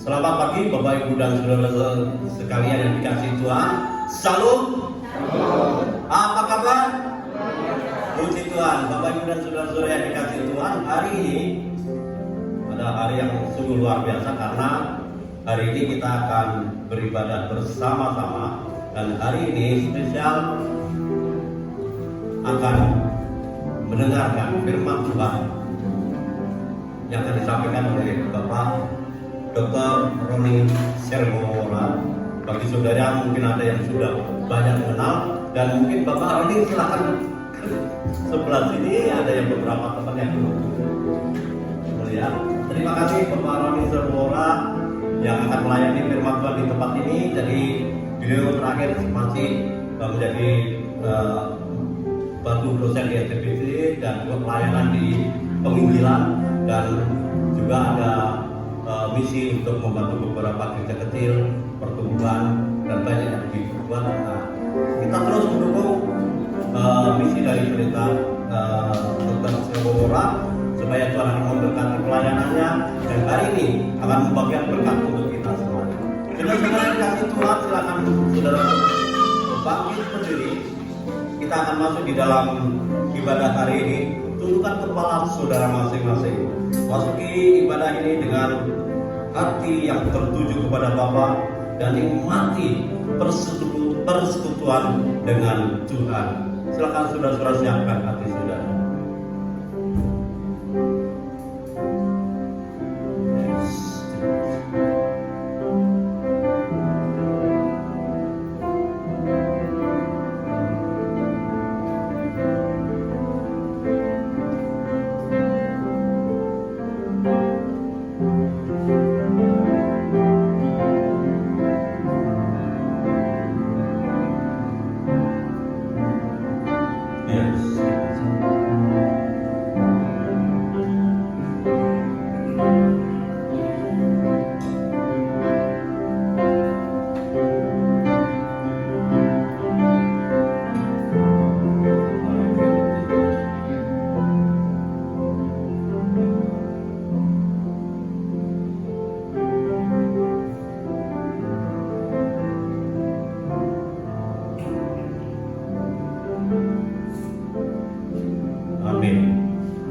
Selamat pagi Bapak Ibu dan Saudara sekalian yang dikasihi Tuhan. Salam. Apa kabar? Puji Tuhan, Bapak Ibu dan Saudara-saudara yang dikasihi Tuhan. Hari ini adalah hari yang sungguh luar biasa karena hari ini kita akan beribadah bersama-sama, dan hari ini spesial akan mendengarkan firman Tuhan yang akan disampaikan oleh Bapak Dr. Roni Sermora. Bagi saudara mungkin ada yang sudah banyak mengenal, dan mungkin Bapak Roni silakan sebelah sini, ada yang beberapa teman yang belum melihat. Terima kasih Bapak Roni Sermora yang akan melayani firman Tuhan di tempat ini. Jadi beliau terakhir masih menjadi batu dosen di STBC dan juga pelayanan di penginjilan, dan juga ada misi untuk membantu beberapa gereja kecil, pertumbuhan, dan banyak yang dibuat. Nah, kita terus mendukung misi dari Pendeta Dr. Sermora supaya Tuhan akan memberkati pelayanannya, dan hari ini akan membagikan berkat untuk kita semuanya. Saudara-saudara yang dikasihi Tuhan, silakan saudara bangkit berdiri. Kita akan masuk di dalam ibadah hari ini. Tundukkan kepala saudara masing-masing. Masuki ibadah ini dengan hati yang tertuju kepada Bapa dan nikmati persekutuan dengan Tuhan. Silakan saudara-saudara siapkan hati saudara.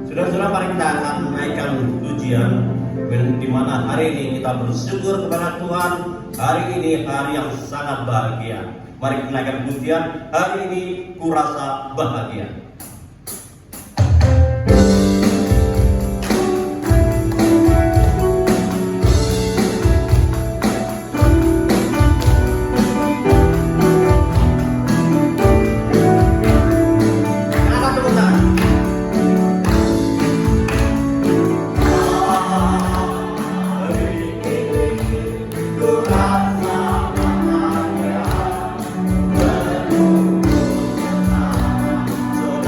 Saudara-saudara, mari kita akan menaikkan pujian, di mana hari ini kita bersyukur kepada Tuhan. Hari ini hari yang sangat bahagia. Mari kita menaikkan pujian. Hari ini kurasa bahagia. So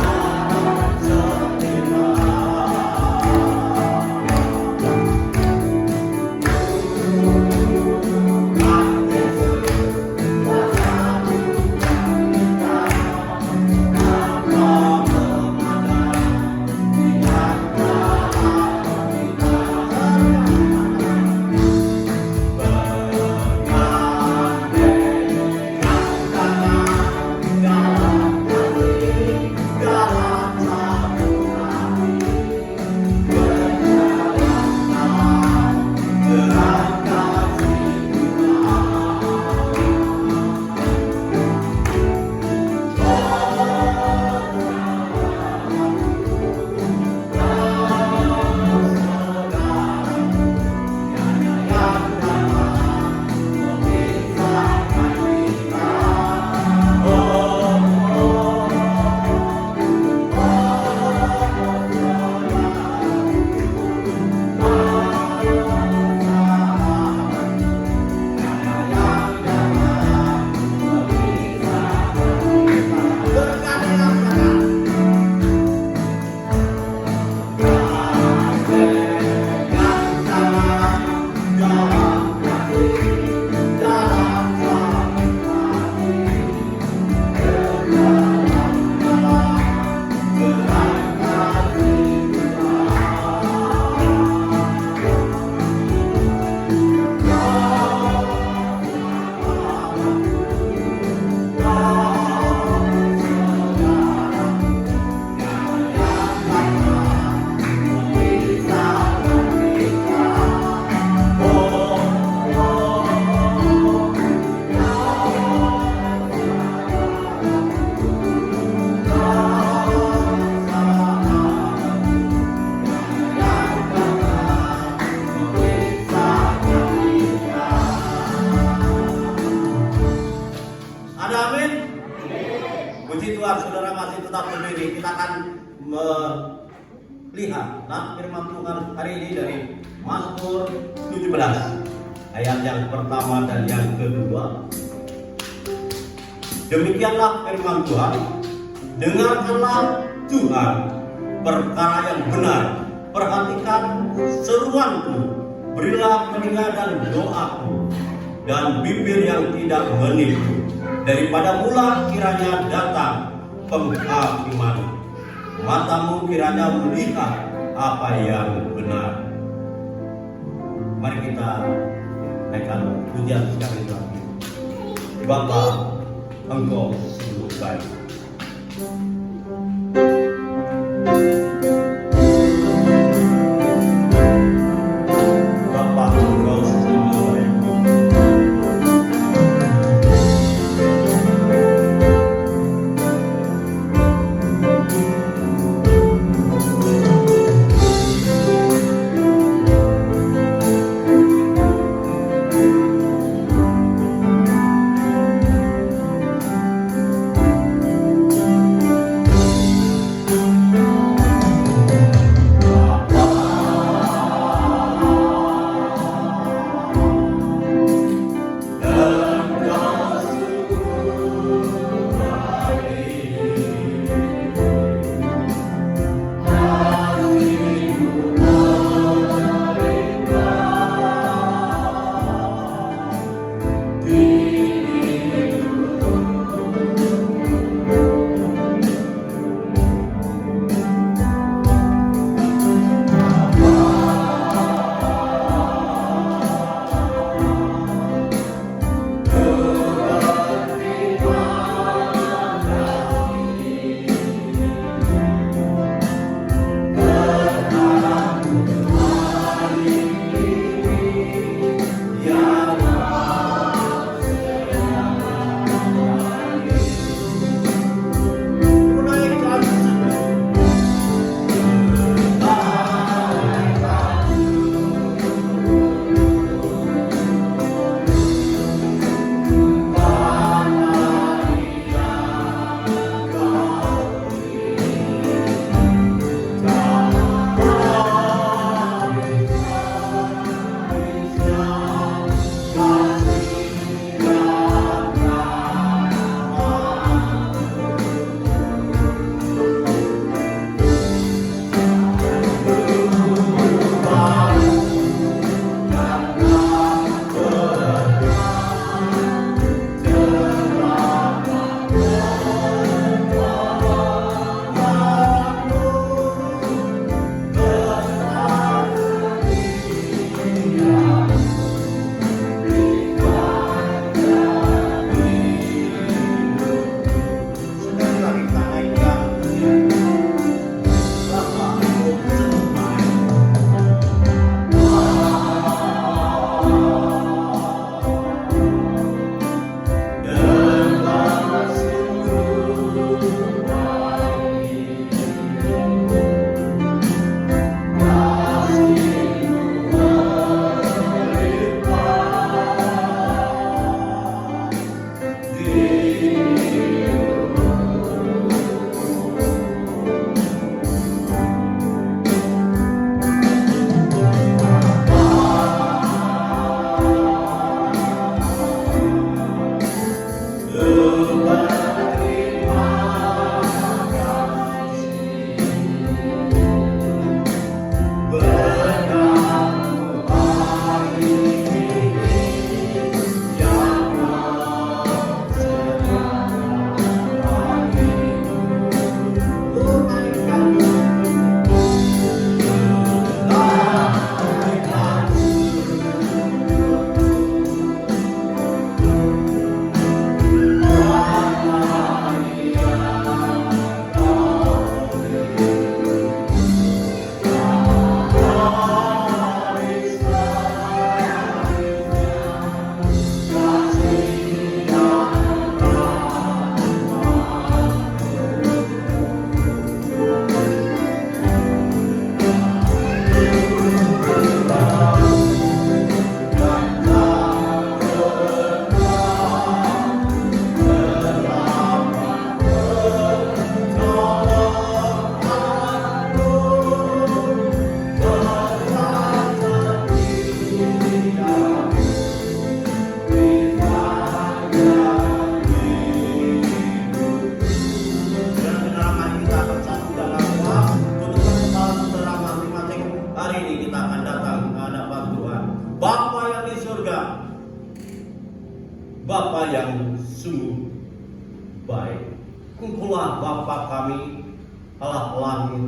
saudara masih tetap berdiri, kita akan melihat firman Tuhan hari ini dari Mazmur 17 ayat yang pertama dan yang kedua. Demikianlah firman Tuhan, dengarkanlah Tuhan perkara yang benar, perhatikan seruanku, berilah telinga dan doaku, dan bibir yang tidak menipu. Daripada mula kiranya datang penghakiman, matamu kiranya melihat apa yang benar. Mari kita naikkan pujian sekali lagi. Bapa, Engkau sungguh baik. Bapa yang sungguh baik. Engkaulah Bapa kami, Allah langit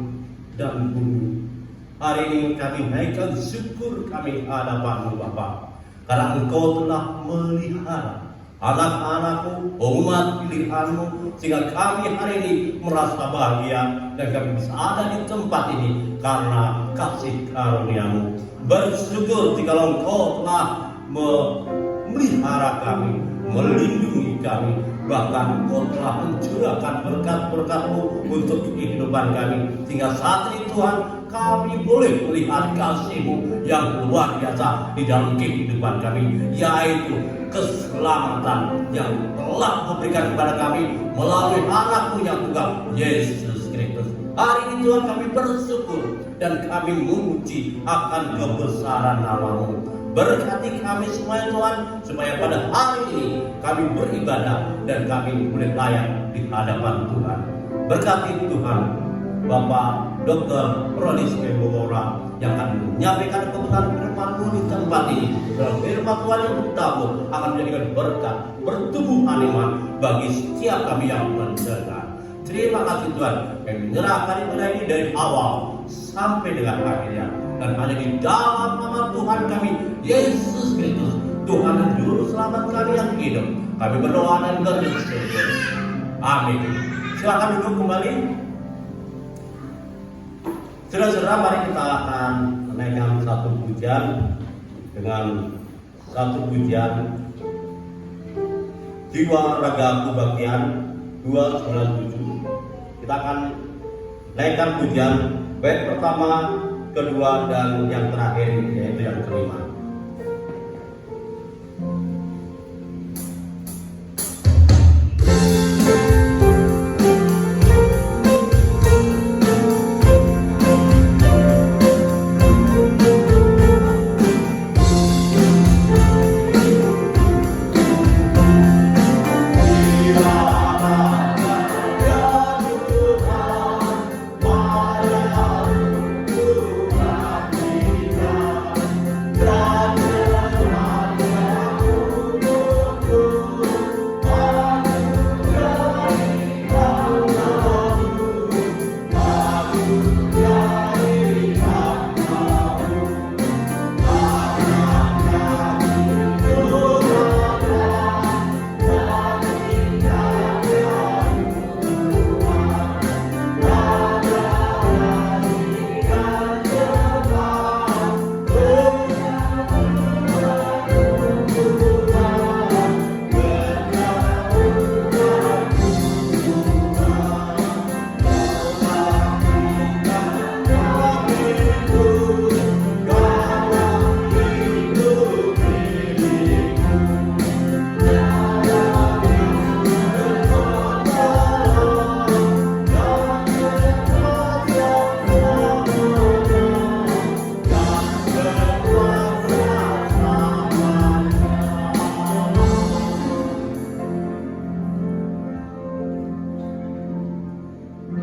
dan bumi. Hari ini kami naikkan syukur kami hadapan-Mu Bapa, karena Engkau telah melihara anak-anakmu, umat pilihan-Mu, sehingga kami hari ini merasa bahagia dan kami bisa ada di tempat ini karena kasih karunia-Mu. Bersyukur jika Engkau telah memelihara kami, melindungi kami, bahkan Engkau telah mencurahkan berkat-berkat-Mu untuk kehidupan kami, sehingga saat ini Tuhan kami boleh melihat kasih-Mu yang luar biasa di dalam kehidupan kami, yaitu keselamatan yang telah memberikan kepada kami melalui anak-Mu yang tunggal, Yesus Kristus. Hari ini Tuhan kami bersyukur dan kami memuji akan kebesaran nama-Mu. Berkati kami semua Tuhan, supaya pada hari ini kami beribadah dan kami boleh layak di hadapan Tuhan. Berkati Tuhan Bapak Dr. Ronis Kebogora yang akan menyampaikan kebenaran firman-Mu di tempat ini. Dalam firman Tuhan yang bertabur akan menjadikan berkat, pertumbuhan iman bagi setiap kami yang mendengar. Terima kasih Tuhan yang menyerahkan ibadah ini dari awal sampai dengan akhirnya, dan hanya di dalam nama Tuhan kami Yesus Kristus, Tuhan dan Juru Selamat kami yang hidup, kami berdoa dan bersyukur. Amin. Silakan duduk kembali. Saudara-saudara, mari kita akan menaikkan satu pujian dengan satu pujian Jiwa Raga Bagian 297. Kita akan naikkan pujian bait pertama, kedua, dan yang terakhir, yaitu yang kelima.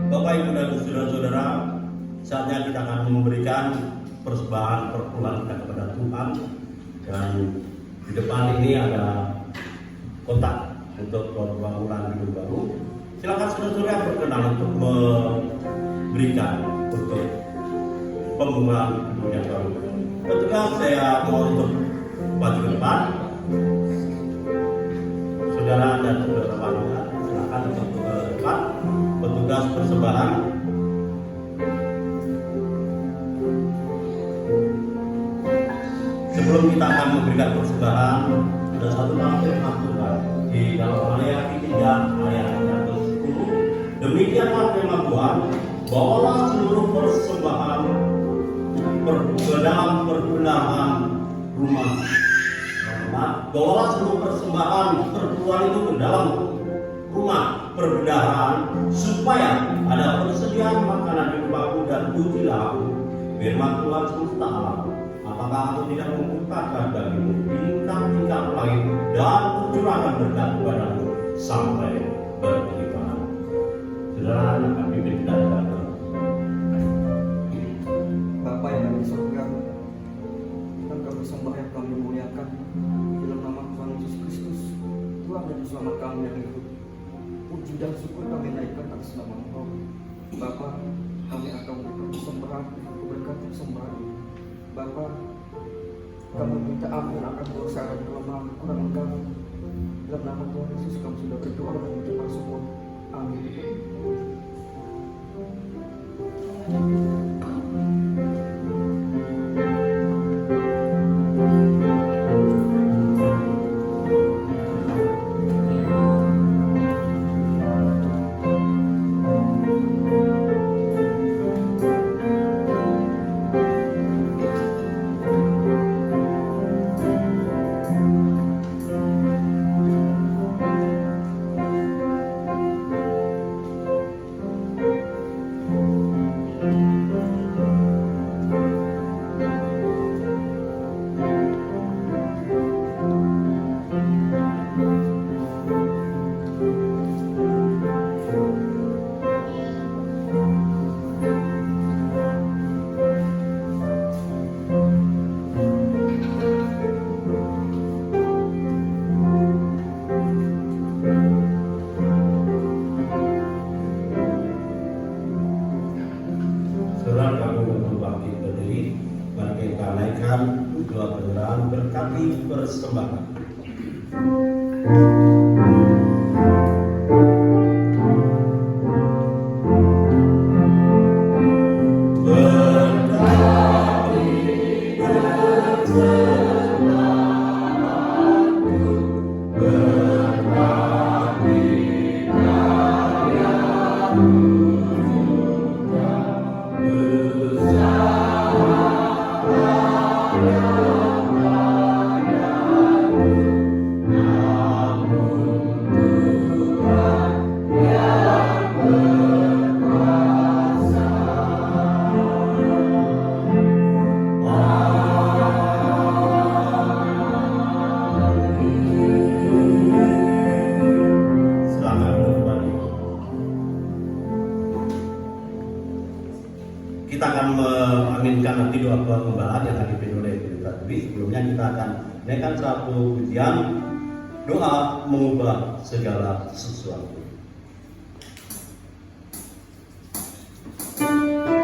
Bapak, Ibu, dan saudara-saudara, saatnya kita akan memberikan persembahan perpuluhan kita kepada Tuhan. Dan di depan ini ada kotak untuk bangunan hidup baru. Silakan saudara-saudara yang berkenan untuk memberikan untuk pembangunan hidup yang baru. Petugas, saya mau untuk maju ke depan. Saudara dan saudara-saudara, silakan untuk ke depan. Petugas persembahan. Sebelum kita akan memberikan persembahan, ada satu firman Tuhan di dalam Maleakhi 3 ayat 10. Demikianlah firman Tuhan, bawalah seluruh persembahan ke dalam perbendaharaan rumah. Bawalah seluruh persembahan perpuluhan itu ke dalam rumah perbendaharaan, supaya ada persediaan makanan di rumahku, dan ujilah aku, firman Tuhan semesta alam, apakah aku tidak membukakan bagimu bintang-bintang langit dan mencurahkan berkat kepadamu sampai berlimpah. Saudara, kami pimpin kita dalam Bapa yang ada di surga, dan kami sembah yang kami muliakan di dalam nama Tuhan Yesus Kristus. dan selamat kami yang hidup. Puji dan syukur kami naikkan atas nama Engkau. Bapa, kami akan memberikan persembahan, keberkatan persembahan ini. Bapa, kami minta ampun akan dosa dan kelemahan kekurangan kami. Dalam nama Tuhan Yesus kami sudah berdoa dan mengucapkan syukur. Amin. Saudara kami berbakti berdiri, mari kita naikkan doa penyerahan berkati persembahan. Kita akan mengaminkan nanti doa pengembala yang tadi dipimpin oleh Ibu Tadwi. Sebelumnya kita akan naikkan satu pujian doa mengubah segala sesuatu. Thank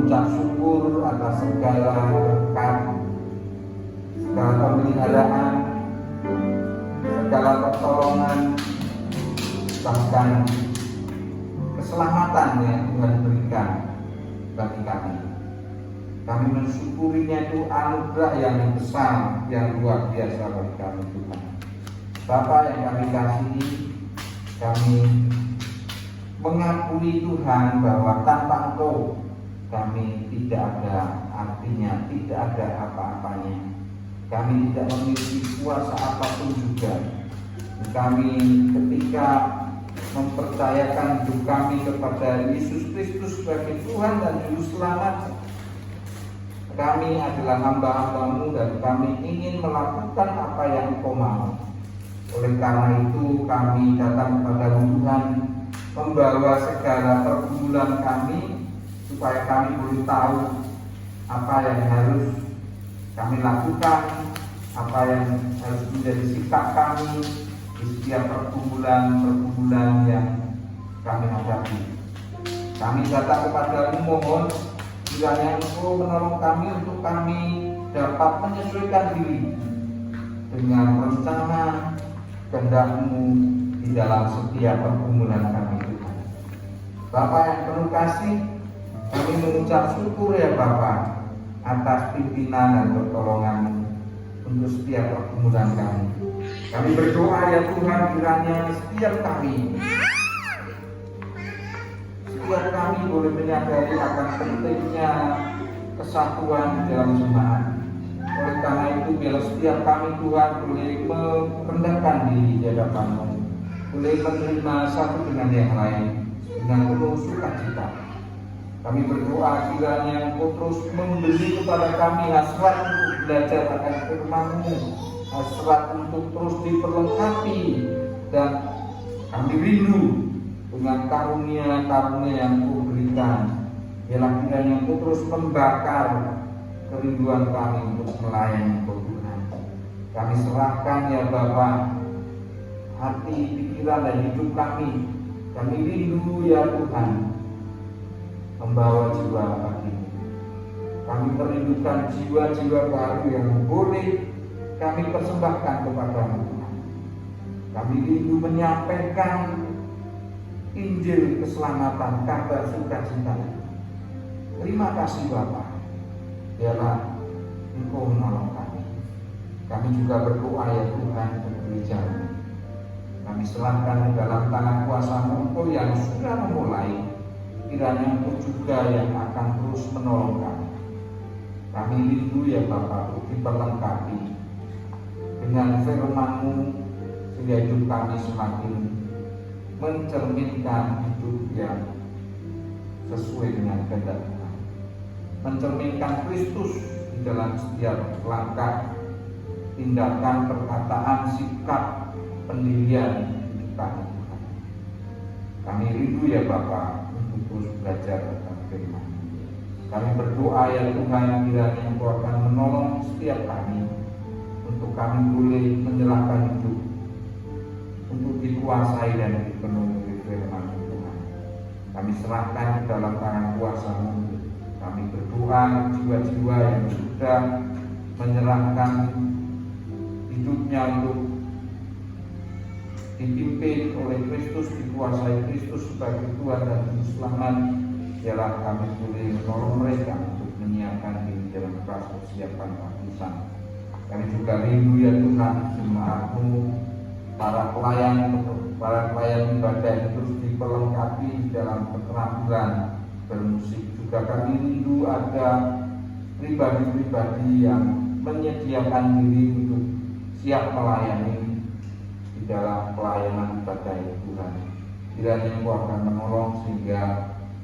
mengucap syukur atas segala berkat, segala pemeliharaan, segala pertolongan, bahkan keselamatan yang Tuhan berikan bagi kami. Kami mensyukurinya, itu anugerah yang besar, yang luar biasa bagi kami Tuhan. Bapa yang kami kasihi, kami mengakui Tuhan bahwa tanpa Engkau kami tidak ada artinya, tidak ada apa-apanya. Kami tidak memiliki kuasa apapun juga. Kami ketika mempercayakan hidup kami kepada Yesus Kristus sebagai Tuhan dan Juru Selamat, kami adalah hamba-hamba-Mu dan kami ingin melakukan apa yang Engkau mau. Oleh karena itu kami datang kepada Tuhan, membawa segala pergumulan kami, supaya kami boleh tahu apa yang harus kami lakukan, apa yang harus menjadi sikap kami di setiap pergumulan yang kami hadapi. Kami datang kepada-Mu, mohon kiranya Engkau menolong kami untuk kami dapat menyesuaikan diri dengan rencana kehendak-Mu di dalam setiap pergumulan kami Tuhan. Bapa yang penuh kasih, kami mengucap syukur ya Bapa atas pimpinan dan pertolongan-Mu untuk setiap pergumulan kami. Kami berdoa ya Tuhan, kiranya setiap kami boleh menyadari akan pentingnya kesatuan dalam jemaat. Oleh karena itu biar setiap kami Tuhan boleh merendahkan diri di hadapan-Mu, boleh menerima satu dengan yang lain dengan penuh sukacita. Kami berdoa kiranya Engkau terus memberi kepada kami hasrat untuk belajar akan firman-Mu, hasrat untuk terus diperlengkapi, dan kami rindu dengan karunia-karunia yang Engkau berikan. Biarlah kiranya Engkau terus membakar kerinduan kami untuk melayani Engkau Tuhan. Kami serahkan ya Bapa hati, pikiran, dan hidup kami. Kami rindu ya Tuhan membawa jiwa bagi-Mu. Kami merindukan jiwa-jiwa baru yang boleh kami persembahkan kepada-Mu Tuhan. Kami rindu menyampaikan Injil keselamatan, kabar sukacita. Terima kasih Bapa. Biarlah Engkau menolong kami. Kami juga berdoa ya Tuhan untuk gereja-Mu. Kami serahkan ke dalam tangan kuasa-Mu, Engkau yang sudah memulai. Kiranya Engkau juga yang akan terus menolong kami. Kami rindu ya Bapa untuk diperlengkapi dengan firman-Mu, sehingga hidup kami semakin mencerminkan hidup yang sesuai dengan kehendak Tuhan, mencerminkan Kristus di dalam setiap langkah, tindakan, perkataan, sikap, pendirian hidup kami Tuhan. Kami rindu ya Bapa untuk terus belajar tentang firman. Kami berdoa ya Tuhan, kiranya Engkau akan menolong setiap kami untuk kami boleh menyerahkan hidup untuk dikuasai dan dipenuhi oleh firman Tuhan. Kami serahkan ke dalam tangan kuasa-Mu. Kami berdoa jiwa-jiwa yang sudah menyerahkan hidupnya untuk dipimpin oleh Kristus, dikuasai Kristus sebagai Tuhan dan Juru Selamat. Biarlah kami boleh menolong mereka untuk menyiapkan diri dalam kelas persiapan baptisan. Kami juga rindu ya Tuhan, jemaat-Mu, para pelayan ibadah itu terus diperlengkapi dalam keterampilan bermusik. Juga kami rindu ada pribadi-pribadi yang menyediakan diri untuk siap melayani di dalam pelayanan ibadah Tuhan. Kiranya Engkau akan menolong sehingga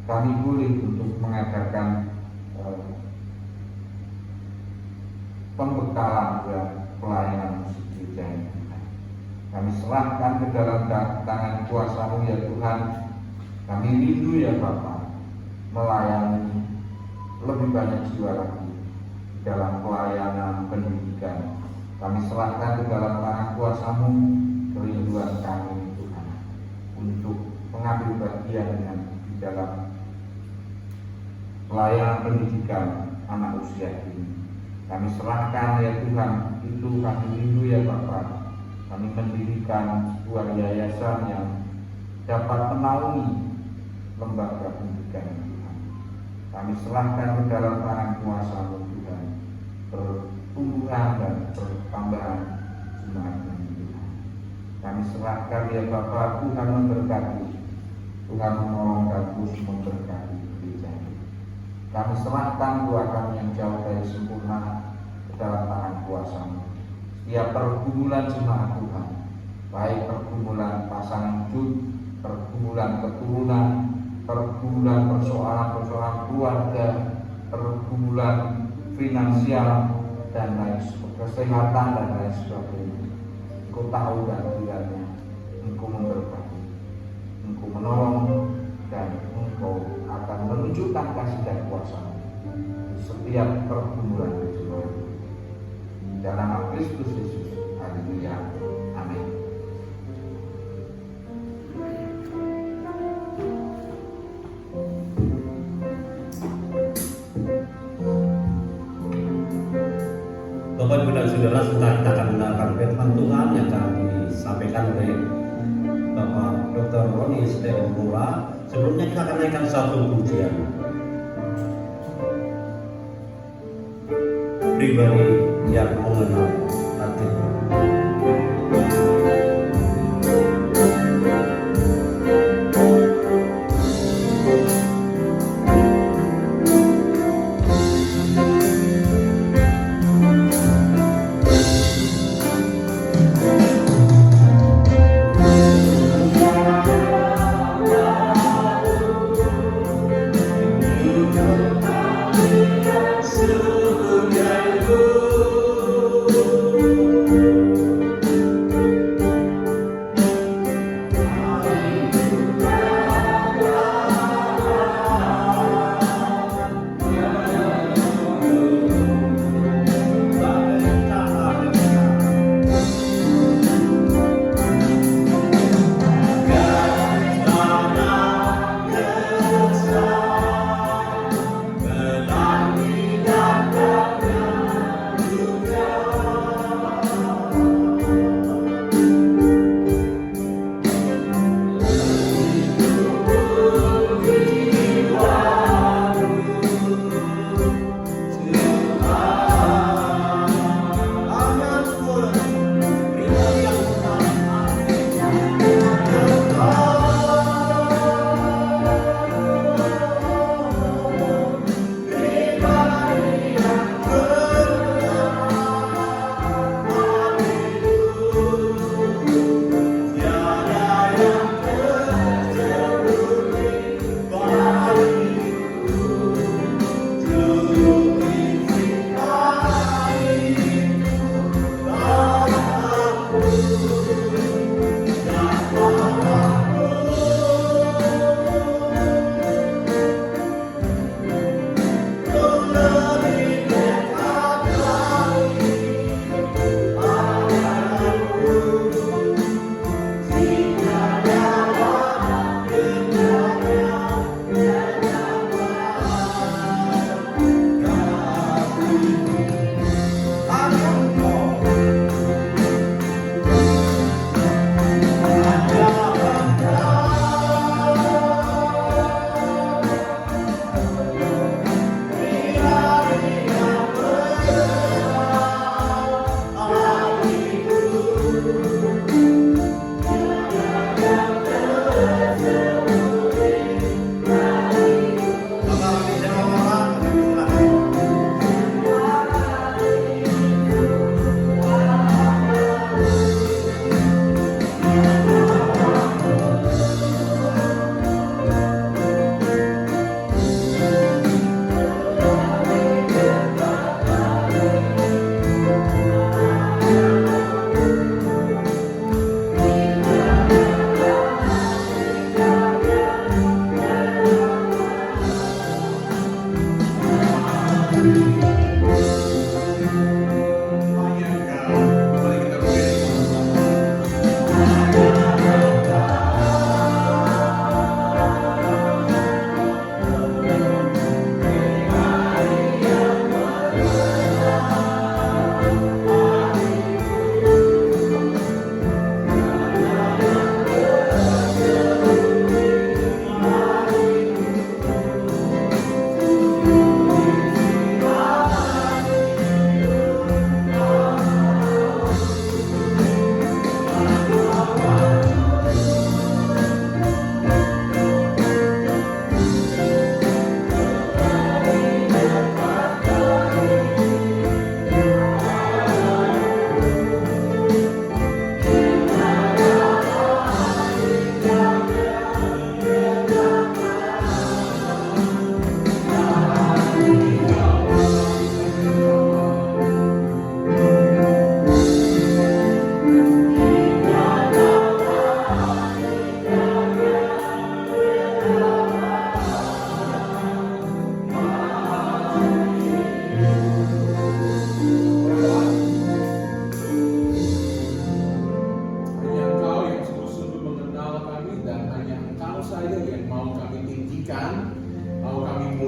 kami boleh untuk mengadakan pembekalan dan pelayanan musik gereja ini. Kami serahkan ke dalam tangan kuasa-Mu ya Tuhan. Kami rindu ya Bapa melayani lebih banyak jiwa lagi dalam pelayanan pendidikan. Kami serahkan ke dalam tangan kuasa-Mu kerinduan kami Tuhan untuk mengambil bagian di dalam pelayanan pendidikan anak usia dini. Kami serahkan ya Tuhan, itu kami rindu ya Bapa. Kami mendirikan sebuah yayasan yang dapat menaungi lembaga pendidikan Tuhan. Kami serahkan ke dalam tangan kuasa Tuhan, pertumbuhan dan pertambahan jemaat Tuhan. Kami serahkan ya Bapa, Tuhan memberkati, Tuhan menolong dan terus memberkati gereja. Kami serahkan doa kami yang jauh dari sempurna ke dalam tangan kuasa-Mu. Setiap pergumulan jemaat Tuhan, baik pergumulan pasangan hidup, pergumulan keturunan, pergumulan persoalan-persoalan keluarga, pergumulan finansial dan lain sebagainya, kesehatan dan lain sebagainya. Engkau tahu dan kiranya Engkau memberkati, Engkau menolong, dan Engkau akan menunjukkan kasih dan kuasa-Mu setiap pergumulan itu. Dalam nama Kristus Yesus, haleluya, amin. Bapak Ibu dan Saudara, setelah kita akan mendengarkan firman Tuhan yang akan disampaikan oleh Bapak Dr. Roni Setiawan Mula, sebelumnya kita akan naikkan satu pujian pribadi yang mengenal hati. Sungguh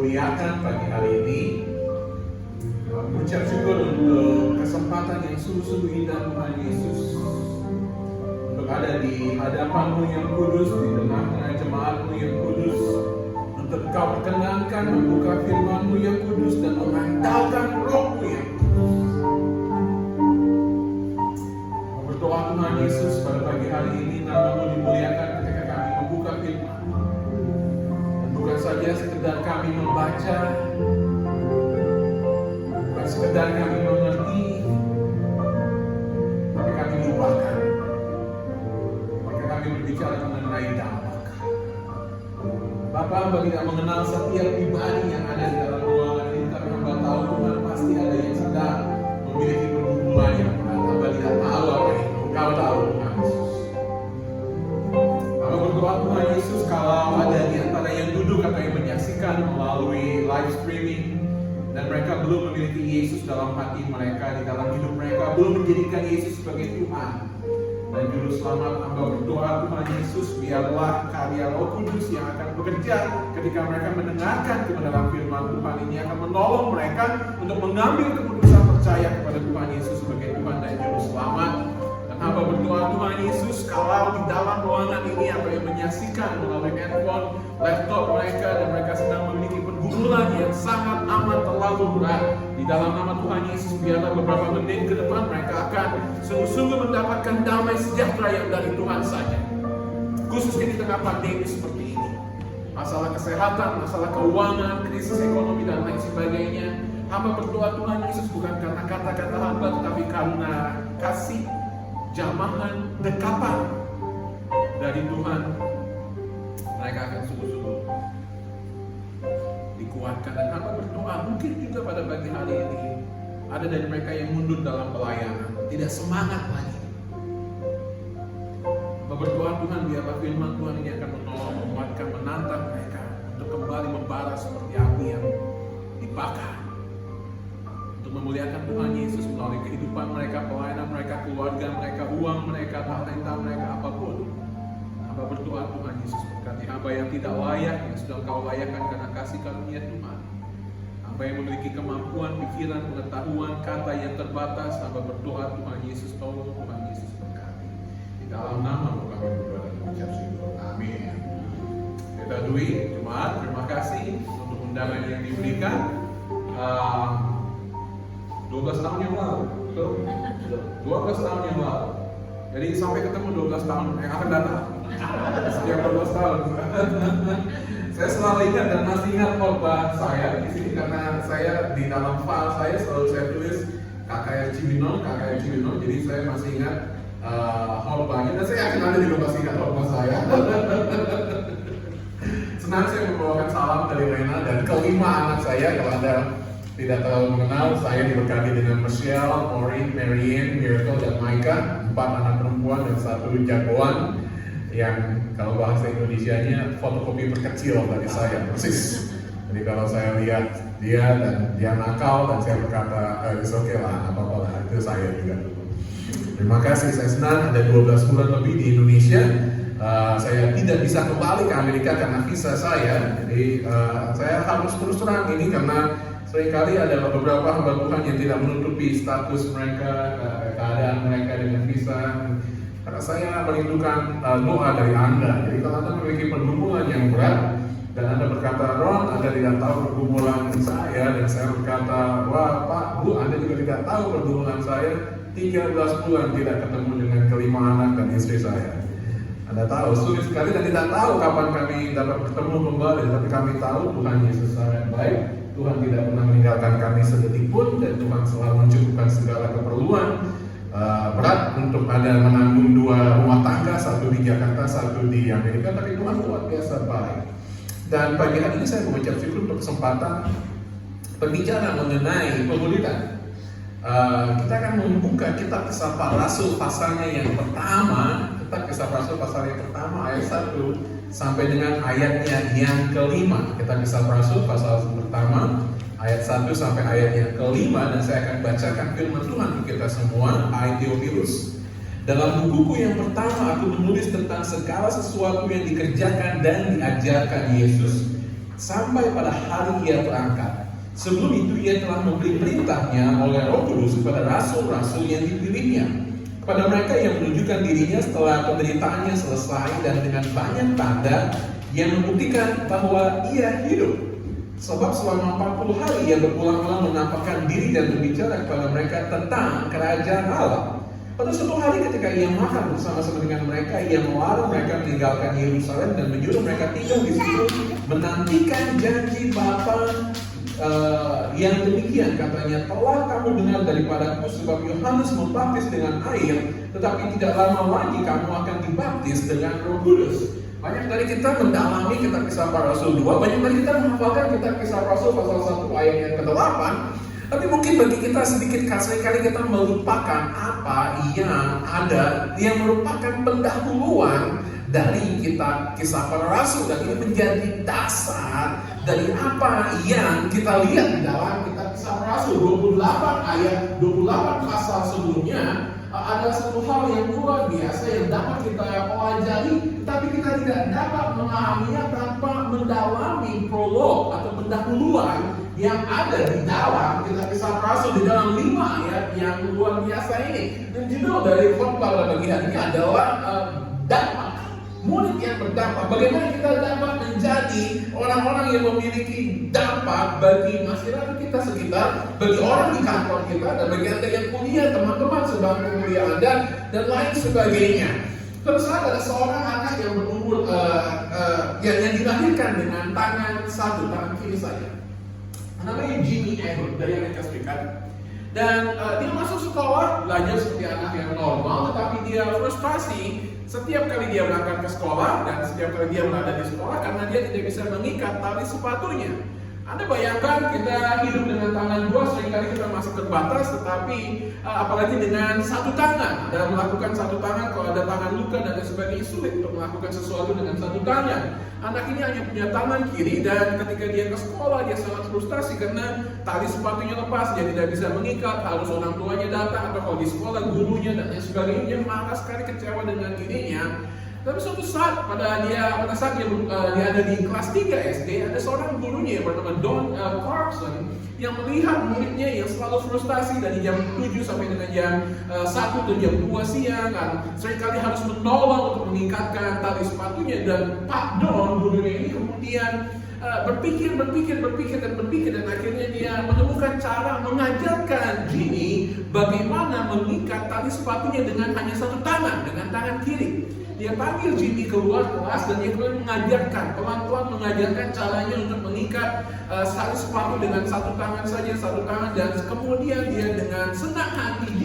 muliakan pagi hari ini. Mengucap syukur untuk kesempatan yang sungguh-sungguh indah Tuhan Yesus, untuk ada di hadapan-Mu yang kudus, di tengah-tengah jemaat-Mu yang kudus, untuk Engkau perkenankan membuka firman-Mu yang kudus dan memantaukan Roh-Mu yang kudus. Berdoa Tuhan Yesus pada pagi hari ini, nama-Mu dimuliakan ketika kami membuka firman. Dan bukan saja sekedar kami membaca, bukan sekedar kami mengerti, tapi kami lupakan. Maka kami berbicara mengenai dampak. Bapak, hamba tidak mengenal setiap pribadi yang ada di dalam ruangan ini, tapi hamba tahu Tuhan pasti ada yang sedang memiliki pergumulan yang berat. Hamba tidak tahu apa itu. Engkau tahu Tuhan Yesus. Hamba berdoa Tuhan Yesus, kalau ada di antara yang duduk atau yang menyaksikan melalui live streaming, dan mereka belum memiliki Yesus dalam hati mereka, di dalam hidup mereka, belum menjadikan Yesus sebagai Tuhan dan Juru Selamat, hamba berdoa Tuhan Yesus, biarlah karya Roh Kudus yang akan bekerja ketika mereka mendengarkan kebenaran firman Tuhan ini akan menolong mereka untuk mengambil keputusan percaya kepada Tuhan Yesus sebagai Tuhan dan Juru Selamat. Dan hamba berdoa Tuhan Yesus, kalau di dalam ruangan ini apa yang menyaksikan melalui handphone, laptop mereka, dan mereka sedang memiliki pergumulan yang sangat amat terlalu berat, di dalam nama Tuhan Yesus, biarlah beberapa menit ke depan mereka akan sungguh-sungguh mendapatkan damai sejahtera yang dari Tuhan saja. Khususnya di tengah pandemi seperti ini, masalah kesehatan, masalah keuangan, krisis ekonomi dan lain sebagainya. Hamba berdoa Tuhan Yesus, bukan karena kata-kata hamba, tetapi karena kasih, jamahan, dekapan dari Tuhan, mereka akan sungguh-sungguh dikuatkan. Dan hamba berdoa mungkin juga pada pagi hari ini ada dari mereka yang mundur dalam pelayanan, tidak semangat lagi. Hamba berdoa Tuhan, biarlah firman Tuhan ini akan menolong, menguatkan, menantang mereka untuk kembali membara seperti api yang dibakar, untuk memuliakan Tuhan Yesus melalui kehidupan mereka, pelayanan mereka, keluarga mereka, uang mereka, talenta mereka, apapun. Hamba berdoa Tuhan Yesus berkati hamba yang tidak layak, yang sudah Engkau layakkan karena kasih karunia Tuhan. Hamba yang memiliki kemampuan, pikiran, pengetahuan, kata yang terbatas, hamba berdoa Tuhan Yesus, tolong Tuhan Yesus berkati. Di dalam nama kami berdoa dan mengucap syukur. Amin. Kita Dwi, jemaat, terima kasih untuk undangan yang diberikan. 12 tahun yang lalu, betul? 12 tahun yang lalu. Jadi sampai ketemu 12 tahun yang akan datang. Setiap 12 tahun. Saya selalu ingat dan masih ingat khotbah saya di sini karena saya di dalam file saya selalu saya tulis KKR Cibinong. Jadi saya masih ingat khotbahnya dan saya yakin Anda juga masih ingat khotbah saya. Senang saya membawakan salam dari Rena dan kelima anak saya. Kalau Anda tidak terlalu mengenal, saya diberkati dengan Michelle, Maureen, Marianne, Miracle, dan Maika, 4 anak perempuan dan 1 jagoan yang kalau bahasa Indonesianya fotokopi terkecil dari saya, persis. Jadi kalau saya lihat dia dan dia nakal dan saya berkata, it's okay lah, apa-apa lah, itu saya juga. Terima kasih, saya senang ada 12 bulan lebih di Indonesia. Saya tidak bisa kembali ke Amerika karena visa saya, jadi saya harus terus terang ini karena seringkali ada beberapa hamba Tuhan yang tidak menutupi status mereka, keadaan mereka dengan visa. Karena saya merindukan doa dari Anda. Jadi kalau Anda memiliki pergumulan yang berat dan Anda berkata, Ron, Anda tidak tahu pergumulan saya, dan saya berkata, wah Pak, Bu, Anda juga tidak tahu pergumulan saya. 13 bulan tidak ketemu dengan kelima anak dan istri saya. Anda tahu, sulit sekali dan tidak tahu kapan kami dapat bertemu kembali. Tapi kami tahu Tuhan Yesus sangat baik. Tuhan tidak pernah meninggalkan kami sedetik pun, dan Tuhan selalu mencukupkan segala keperluan. Berat untuk Anda menanggung 2 rumah tangga, 1 di Jakarta, 1 di Amerika, tapi Tuhan luar biasa baik. Dan pagi hari ini saya mengucap syukur untuk kesempatan berbicara mengenai pemulihan. Kita akan membuka kitab Kisah Para Rasul pasalnya yang pertama, kitab Kisah Para Rasul pasal yang pertama ayat 1 sampai dengan ayatnya yang kelima. Kitab Kisah Para Rasul pasal pertama ayat 1 sampai ayat yang kelima, dan saya akan bacakan firman Tuhan untuk kita semua. Hai Theophilus, dalam bukuku yang pertama aku menulis tentang segala sesuatu yang dikerjakan dan diajarkan Yesus, sampai pada hari ia terangkat. Sebelum itu ia telah memberi perintahnya oleh Roh Kudus kepada rasul-rasul yang dipilihnya, kepada mereka yang menunjukkan dirinya setelah penderitaannya selesai dan dengan banyak tanda yang membuktikan bahwa ia hidup. Sebab selama 40 hari ia berulang-ulang menampakkan diri dan berbicara kepada mereka tentang kerajaan Allah. Pada suatu hari ketika ia makan bersama-sama dengan mereka, ia melarang mereka meninggalkan Yerusalem dan menyuruh mereka tinggal di situ, menantikan janji Bapa yang demikian. Katanya, telah kamu dengar daripadaku sebab Yohanes membaptis dengan air, tetapi tidak lama lagi kamu akan dibaptis dengan Roh Kudus. Banyak dari kita mendalami kitab Kisah Para Rasul 2, banyak dari kita menghafalkan kitab Kisah Rasul pasal 1 ayat yang ke-8. Tapi mungkin bagi kita sedikit seringkali kita melupakan apa yang ada, yang merupakan pendahuluan dari kitab Kisah Para Rasul, dan ini menjadi dasar dari apa yang kita lihat di dalam kitab Kisah Para Rasul 28 ayat 28 pasal sebelumnya. Ada satu hal yang luar biasa yang dapat kita pelajari, tapi kita tidak dapat memahaminya tanpa mendalami prolog atau pendahuluan yang ada di dalam kitab Kisah Para Rasul, di dalam 5 ayat yang luar biasa ini. Dan judul dari khotbah pada pagi hari ini adalah dampak, murid yang berdampak. Bagaimana kita dapat menjadi orang-orang yang memiliki dampak bagi masyarakat kita sekitar, bagi orang di kantor kita, dan bagi Anda yang kuliah, teman-teman sebangku kuliah Anda, dan lain sebagainya. Terus ada seorang anak yang berumur yang dilahirkan dengan tangan satu, tangan kiri saja. Namanya Jimmy Abbott dari Amerika Serikat. Dan dia masuk sekolah, belajar seperti anak yang normal, tetapi dia frustasi setiap kali dia berangkat ke sekolah dan setiap kali dia berada di sekolah karena dia tidak bisa mengikat tali sepatunya. Anda bayangkan kita hidup dengan tangan dua, seringkali kita masih terbatas, tetapi apalagi dengan satu tangan. Anda melakukan satu tangan, kalau ada tangan luka dan sebagainya, sulit untuk melakukan sesuatu dengan satu tangan. Anak ini hanya punya tangan kiri, dan ketika dia ke sekolah dia sangat frustasi karena tali sepatunya lepas, dia tidak bisa mengikat, harus orang tuanya datang, atau kalau di sekolah gurunya dan sebagainya. Dia marah sekali, kecewa dengan dirinya. Tapi suatu saat pada saat dia ada di kelas 3 SD, ada seorang gurunya yang bernama Don Clarkson yang melihat muridnya yang selalu frustasi dari jam 7 sampai dengan jam 1 atau jam 2 siang, kan seringkali harus menolong untuk mengikatkan tali sepatunya. Dan Pak Don, gurunya ini kemudian berpikir dan akhirnya dia menemukan cara mengajarkan Jimmy bagaimana mengikat tali sepatunya dengan hanya satu tangan, dengan tangan kiri. Dia panggil Jimmy keluar kelas dan dia kemudian mengajarkan, pelan-pelan mengajarkan caranya untuk mengikat tali sepatu dengan satu tangan saja, satu tangan. Dan kemudian dia dengan senang hati,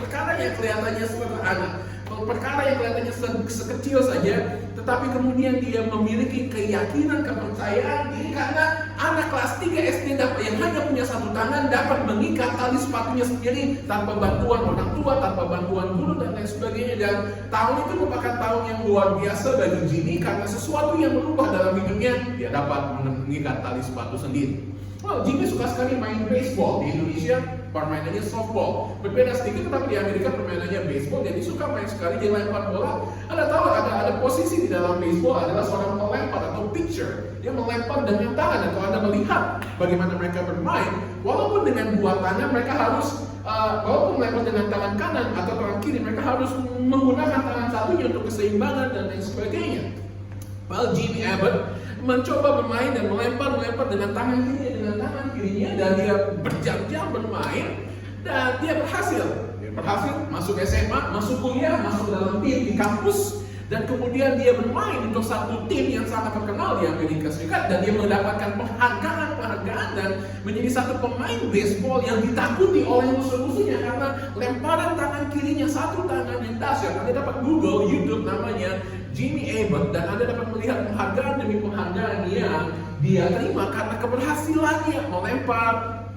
perkara yang kelihatannya sederhana, perkara yang kelihatannya sekecil saja, tetapi kemudian dia memiliki keyakinan, kepercayaan diri karena anak kelas 3 SD yang hanya punya satu tangan dapat mengikat tali sepatunya sendiri tanpa bantuan orang tua, tanpa bantuan guru dan lain sebagainya. Dan tahun itu merupakan tahun yang luar biasa bagi Jimmy karena sesuatu yang berubah dalam hidupnya, dia dapat mengikat tali sepatu sendiri. Jimmy suka sekali main baseball. Di Indonesia permainannya softball, berbeda sedikit, tetapi di Amerika permainannya baseball. Jadi suka main sekali, dia lempar bola. Anda tahu ada posisi di dalam baseball adalah seorang pelempar atau pitcher. Dia melempar dengan tangan, dan kalau Anda melihat bagaimana mereka bermain, walaupun dengan dua tangan mereka harus walaupun melempar dengan tangan kanan atau tangan kiri, mereka harus menggunakan tangan satunya untuk keseimbangan dan lain sebagainya. Jimmy Abbott mencoba bermain dan melempar dengan tangan kirinya, dan dia berjam-jam bermain dan dia berhasil masuk SMA, masuk kuliah, masuk dalam tim di kampus, dan kemudian dia bermain untuk satu tim yang sangat terkenal di Amerika Serikat, dan dia mendapatkan penghargaan dan menjadi satu pemain baseball yang ditakuti oleh musuh-musuhnya karena lemparan tangan kirinya satu tangan yang dahsyat. Anda dapat Google YouTube namanya Jimmy Abbott, dan Anda dapat melihat penghargaan demi penghargaan yang dia terima karena keberhasilannya melempar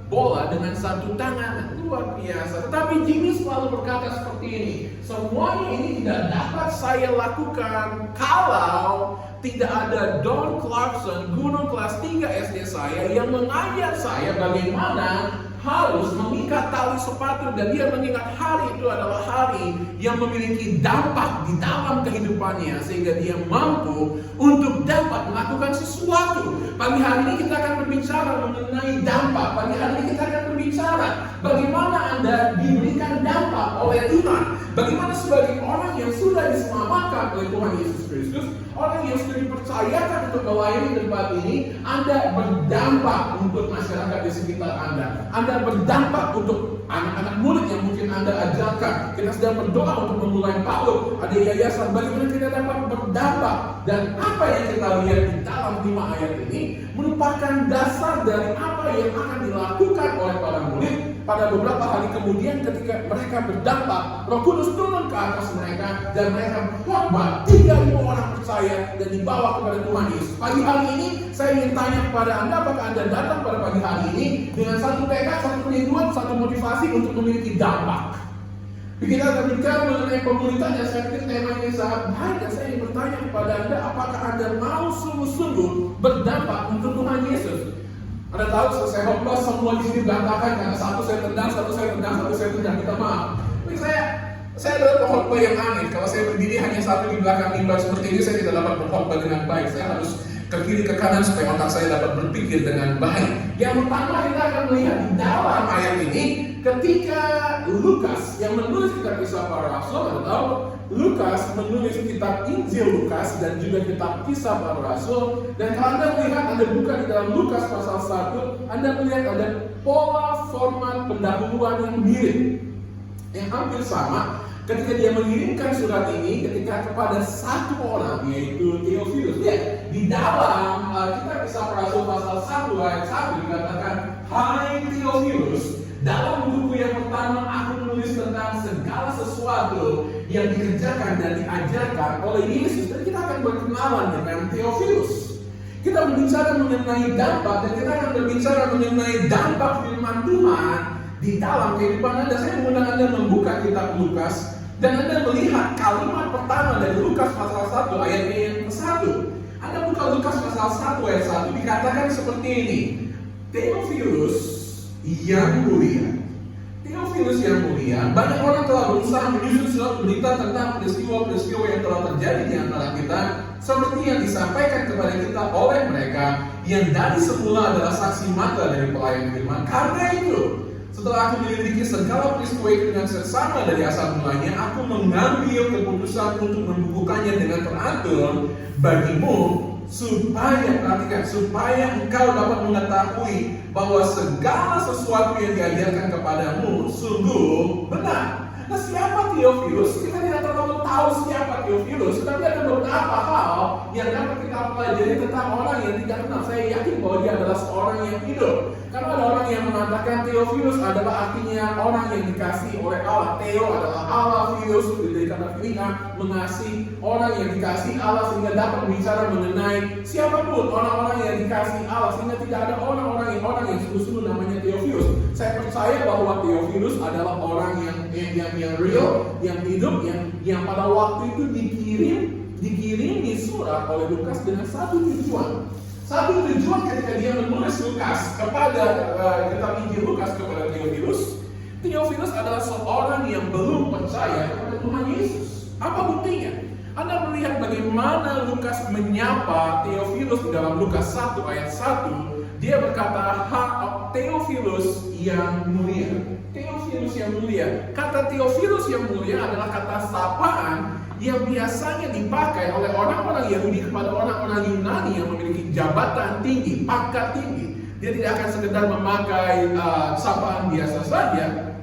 bola dengan satu tangan. Luar biasa. Tetapi Jimmy selalu berkata seperti ini, semuanya ini tidak dapat saya lakukan kalau tidak ada Don Clarkson, guru kelas 3 SD saya, yang mengajar saya bagaimana harus mengikat tali sepatu, dan dia mengingat hari itu adalah hari yang memiliki dampak di dalam kehidupannya sehingga dia mampu untuk dapat melakukan sesuatu. Pagi hari ini kita akan berbicara mengenai dampak. Pagi hari ini kita akan berbicara bagaimana Anda diberikan dampak oleh Tuhan. Bagaimana sebagai orang yang sudah diselamatkan oleh Tuhan Yesus Kristus, orang yang sudah dipercayakan untuk melayani tempat ini, Anda berdampak untuk masyarakat di sekitar Anda. Anda berdampak untuk anak-anak murid yang mungkin Anda ajarkan. Kita sedang berdoa untuk memulai PAUD, ada yayasan. Bagaimana kita dapat berdampak? Dan apa yang kita lihat di dalam 5 ayat ini merupakan dasar dari apa yang akan dilakukan oleh para murid pada beberapa hari kemudian ketika mereka berdampak. Roh Kudus turun ke atas mereka dan mereka khotbah 3.000 orang percaya dan dibawa kepada Tuhan Yesus. Pagi hari ini saya ingin tanya kepada Anda, apakah Anda datang pada pagi hari ini dengan satu tekad, satu kerinduan, satu motivasi untuk memiliki dampak? Kita akan bicara mengenai komunitas yang saya pikir tema ini sangat baik, dan saya ingin bertanya kepada Anda, apakah Anda mau sungguh-sungguh berdampak untuk Tuhan Yesus? Anda tahu selesai khotbah semua di sini berantakan karena satu saya tendang, satu saya tendang, kita maaf. Tapi saya adalah pengkhotbah yang aneh. Kalau saya berdiri hanya satu di belakang mimbar seperti ini, saya tidak dapat berkhotbah dengan baik. Saya harus ke kiri ke kanan supaya otak saya dapat berpikir dengan baik. Yang pertama kita akan melihat di dalam ayat ini ketika Lukas yang menulis kitab Kisah Para Rasul. Anda tahu Lukas menulis kitab Injil Lukas dan juga kitab Kisah Para Rasul. Dan kalau Anda melihat, Anda buka di dalam Lukas pasal 1, Anda melihat ada pola format pendahuluan yang mirip, yang hampir sama ketika dia mengirimkan surat ini ketika kepada satu orang, yaitu Theophilus. Ya, di dalam kitab Kisah Para Rasul pasal 1 ayat 1 dikatakan, "Hai Theophilus, dalam buku yang pertama aku menulis tentang segala sesuatu yang dikerjakan dan diajarkan oleh Yesus." Dan kita akan berkenalan dengan Theophilus. Kita berbicara mengenai dampak, dan kita akan berbicara mengenai dampak firman Tuhan di dalam kehidupan Anda. Saya mengundang Anda membuka kitab Lukas dan Anda melihat kalimat pertama dari Lukas pasal 1 ayat yang ke-1. Anda buka Lukas pasal 1 ayat 1, dikatakan seperti ini. Theophilus yang mulia. Theophilus yang mulia, banyak orang telah berusaha menyusun surat berita tentang peristiwa-peristiwa yang telah terjadi di antara kita, seperti yang disampaikan kepada kita oleh mereka yang dari semula adalah saksi mata dari pelayan firman. Karena itu, setelah aku menyelidiki segala peristiwa itu dengan seksama dari asal mulanya, aku mengambil keputusan untuk membukukannya dengan teratur bagimu, supaya engkau dapat mengetahui bahwa segala sesuatu yang diajarkan kepadamu sungguh benar. Nah, siapa Theophilus? Kita tidak terlalu tahu siapa Theophilus, tetapi ada beberapa hal yang dapat kita pelajari tentang orang yang tidak kenal. Saya yakin bahwa dia adalah seorang yang hidup. Karena ada orang yang mengatakan Theophilus adalah artinya orang yang dikasihi oleh Allah. Theo adalah Allah, Philos dari kata Filika, mengasihi orang yang dikasihi Allah, sehingga dapat berbicara mengenai siapapun orang-orang yang dikasihi Allah, sehingga tidak ada orang yang sungguh-sungguh namanya Theophilus. Saya percaya bahwa Theophilus adalah orang yang real, yang hidup, yang pada waktu itu dikirimi surat oleh Lukas dengan satu tujuan. Satu tujuan ketika dia menulis Lukas kepada kitab Injil Lukas kepada Theophilus. Theophilus adalah seorang yang belum percaya kepada Tuhan Yesus. Apa buktinya? Anda melihat bagaimana Lukas menyapa Theophilus di dalam Lukas 1 ayat 1. Dia berkata, Theophilus yang mulia. Theophilus yang mulia. Kata Theophilus yang mulia adalah kata sapaan yang biasanya dipakai oleh orang-orang Yahudi kepada orang-orang Yunani yang memiliki jabatan tinggi, pangkat tinggi. Dia tidak akan sekedar memakai sapaan biasa saja,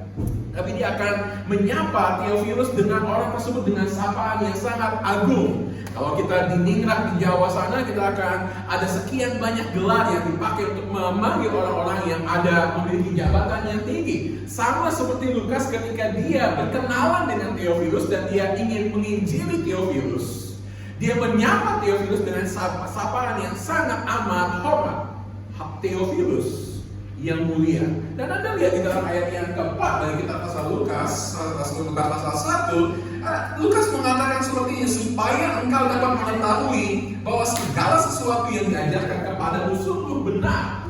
tapi dia akan menyapa Theophilus dengan orang tersebut dengan sapaan yang sangat agung. Kalau kita di Ningrat di Jawa sana, kita akan ada sekian banyak gelar yang dipakai untuk memanggil orang-orang yang ada memiliki jabatan yang tinggi. Sama seperti Lukas ketika dia berkenalan dengan Theophilus dan dia ingin menginjili Theophilus. Dia menyapa Theophilus dengan sapaan yang sangat amat hormat. Theophilus yang mulia. Dan Anda lihat di dalam ayat yang keempat dari kitab pasal Lukas pasal 1, Lukas mengatakan seperti ini, supaya engkau dapat mengetahui bahwa segala sesuatu yang diajarkan kepadamu sungguh benar.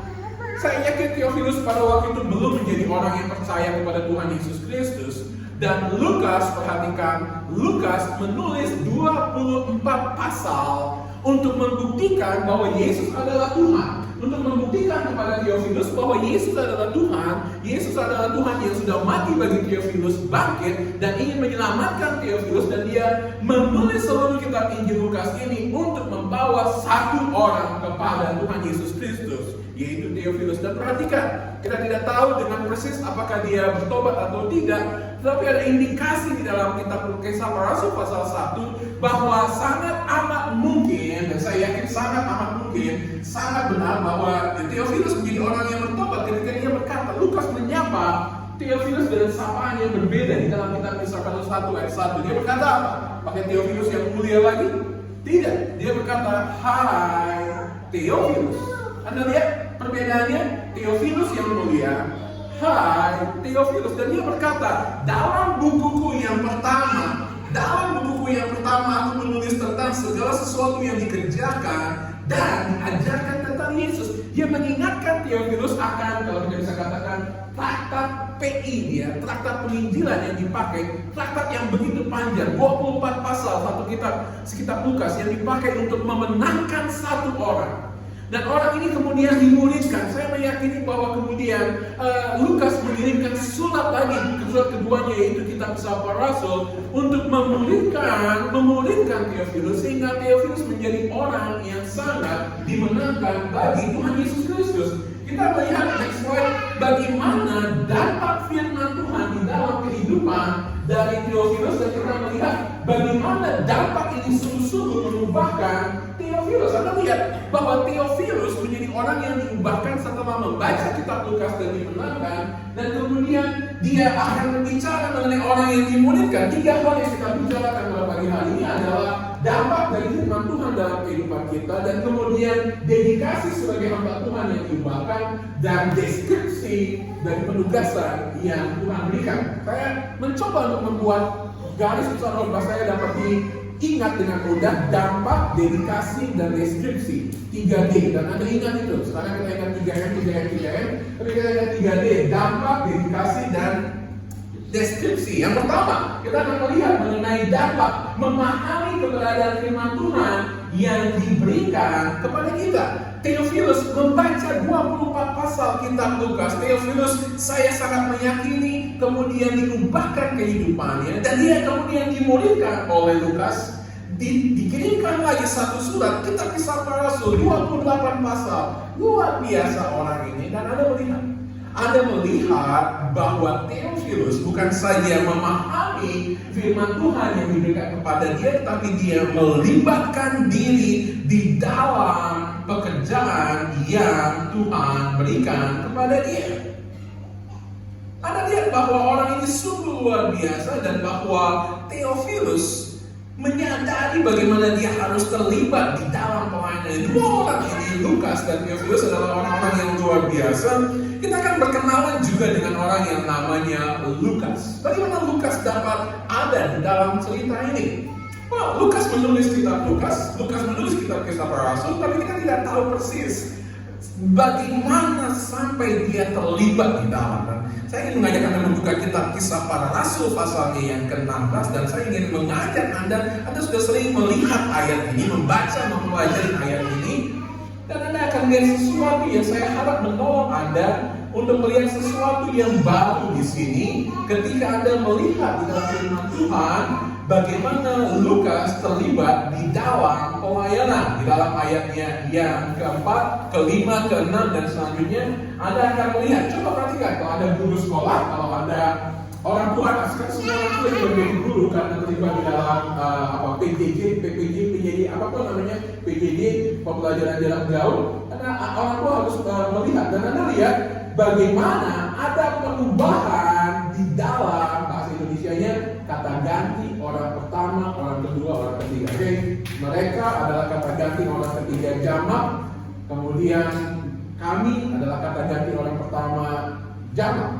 Saya yakin Theophilus pada waktu itu belum menjadi orang yang percaya kepada Tuhan Yesus Kristus. Dan Lukas, perhatikan, Lukas menulis 24 pasal untuk membuktikan bahwa Yesus adalah Tuhan. Untuk membuktikan kepada Theophilus bahwa Yesus adalah Tuhan. Yesus adalah Tuhan yang sudah mati bagi Theophilus, bangkit dan ingin menyelamatkan Theophilus. Dan dia menulis seluruh kitab Injil Lukas ini untuk membawa satu orang kepada Tuhan Yesus Kristus, yaitu Theophilus. Dan perhatikan, kita tidak tahu dengan persis apakah dia bertobat atau tidak, tetapi ada indikasi di dalam kitab Kisah Para Rasul pasal 1 bahwa sangat amat mungkin, dan saya yakin sangat amat mungkin, sangat benar bahwa Theophilus menjadi orang yang bertobat ketika dia berkata. Lukas menyapa Theophilus dengan sapaan yang berbeda di dalam kitab Kisah Para Rasul 1 ayat 1. Dia berkata apa? Pakai Theophilus yang mulia lagi? Tidak, dia berkata, "Hai Theophilus." Anda lihat perbedaannya? Theophilus yang mulia, "Hai Theophilus." Dan dia berkata, dalam bukuku yang pertama aku menulis tentang segala sesuatu yang dikerjakan dan diajarkan tentang Yesus. Dia mengingatkan Theophilus akan, kalau kita bisa katakan, traktat PI dia, traktat penginjilan yang dipakai, traktat yang begitu panjang, 24 pasal, sekitar Lukas yang dipakai untuk memenangkan satu orang. Dan orang ini kemudian dimulihkan. Saya meyakini bahwa kemudian Lukas mengirimkan surat lagi, surat keduanya yaitu kitab Kisah Para Rasul, untuk memulihkan Theophilus, sehingga Theophilus menjadi orang yang sangat dimenangkan bagi Tuhan Yesus Kristus. Kita melihat next slide, bagaimana dampak firman Tuhan di dalam kehidupan dari Theophilus, dan kita melihat bagaimana dampak ini sungguh-sungguh mengubahkan Theophilus. Anda lihat bahwa Theophilus menjadi orang yang diubahkan setelah membaca kitab Lukas dan dimenangkan, dan kemudian dia akan berbicara mengenai orang yang dimulihkan. 3 hal yang kita bicarakan pada pagi hari ini adalah dampak dari firman Tuhan dalam kehidupan kita, dan kemudian dedikasi sebagai hamba Tuhan yang diubahkan, dan deskripsi dari penugasan yang Tuhan berikan. Saya mencoba untuk membuat garis besar khotbah saya dapat diingat dengan mudah: dampak, dedikasi, dan deskripsi. 3D. Dan Anda ingat itu. Sekarang kita ingat 3M. Tapi kita ingat 3D. Dampak, dedikasi, dan deskripsi. Yang pertama, kita akan melihat mengenai dampak, memahami keberadaan firman Tuhan yang diberikan kepada kita. Theophilus membaca 24 pasal kitab Lukas. Theophilus, saya sangat meyakini, kemudian diubahkan kehidupannya, dan dia kemudian dimulihkan oleh Lukas. Dikirimkan lagi satu surat, kitab Kisah Para Rasul, 28 pasal. Luar biasa orang ini. Dan Anda melihat bahwa Theophilus bukan saja memahami firman Tuhan yang diberikan kepada dia, tetapi dia melibatkan diri di dalam pekerjaan yang Tuhan berikan kepada dia. Anda lihat bahwa orang ini sungguh luar biasa, dan bahwa Theophilus menyadari bagaimana dia harus terlibat di dalam pelayanan. 2 orang ini, Lukas dan Theophilus, adalah orang-orang yang luar biasa. Kita akan berkenalan juga dengan orang yang namanya Lukas. Bagaimana Lukas dapat ada di dalam cerita ini? Lukas menulis kitab Lukas menulis kitab Kisah Para Rasul, tapi kita tidak tahu persis bagaimana sampai dia terlibat di dalam. Saya ingin mengajak Anda membuka kitab Kisah Para Rasul pasalnya yang ke-16, dan saya ingin mengajak Anda sudah sering melihat ayat ini, membaca, mempelajari ayat ini, dan Anda akan melihat sesuatu yang saya harap menolong Anda untuk melihat sesuatu yang baru di sini ketika Anda melihat di dalam firman Tuhan bagaimana Lukas terlibat di dalam pelayanan. Di dalam ayatnya yang keempat, kelima, keenam, dan selanjutnya Anda akan melihat. Coba perhatikan, kalau Anda guru sekolah, kalau Anda orang tua, sekarang semua orang tua yang menjadi guru karena terlibat di dalam PJJ, apapun namanya, PJJ, pembelajaran jarak jauh. Karena orang tua harus melihat, dan Anda lihat bagaimana ada perubahan di dalam bahasa Indonesianya, kata ganti orang pertama, orang kedua, orang ketiga. Oke, mereka adalah kata ganti orang ketiga jamak, kemudian kami adalah kata ganti orang pertama jamak.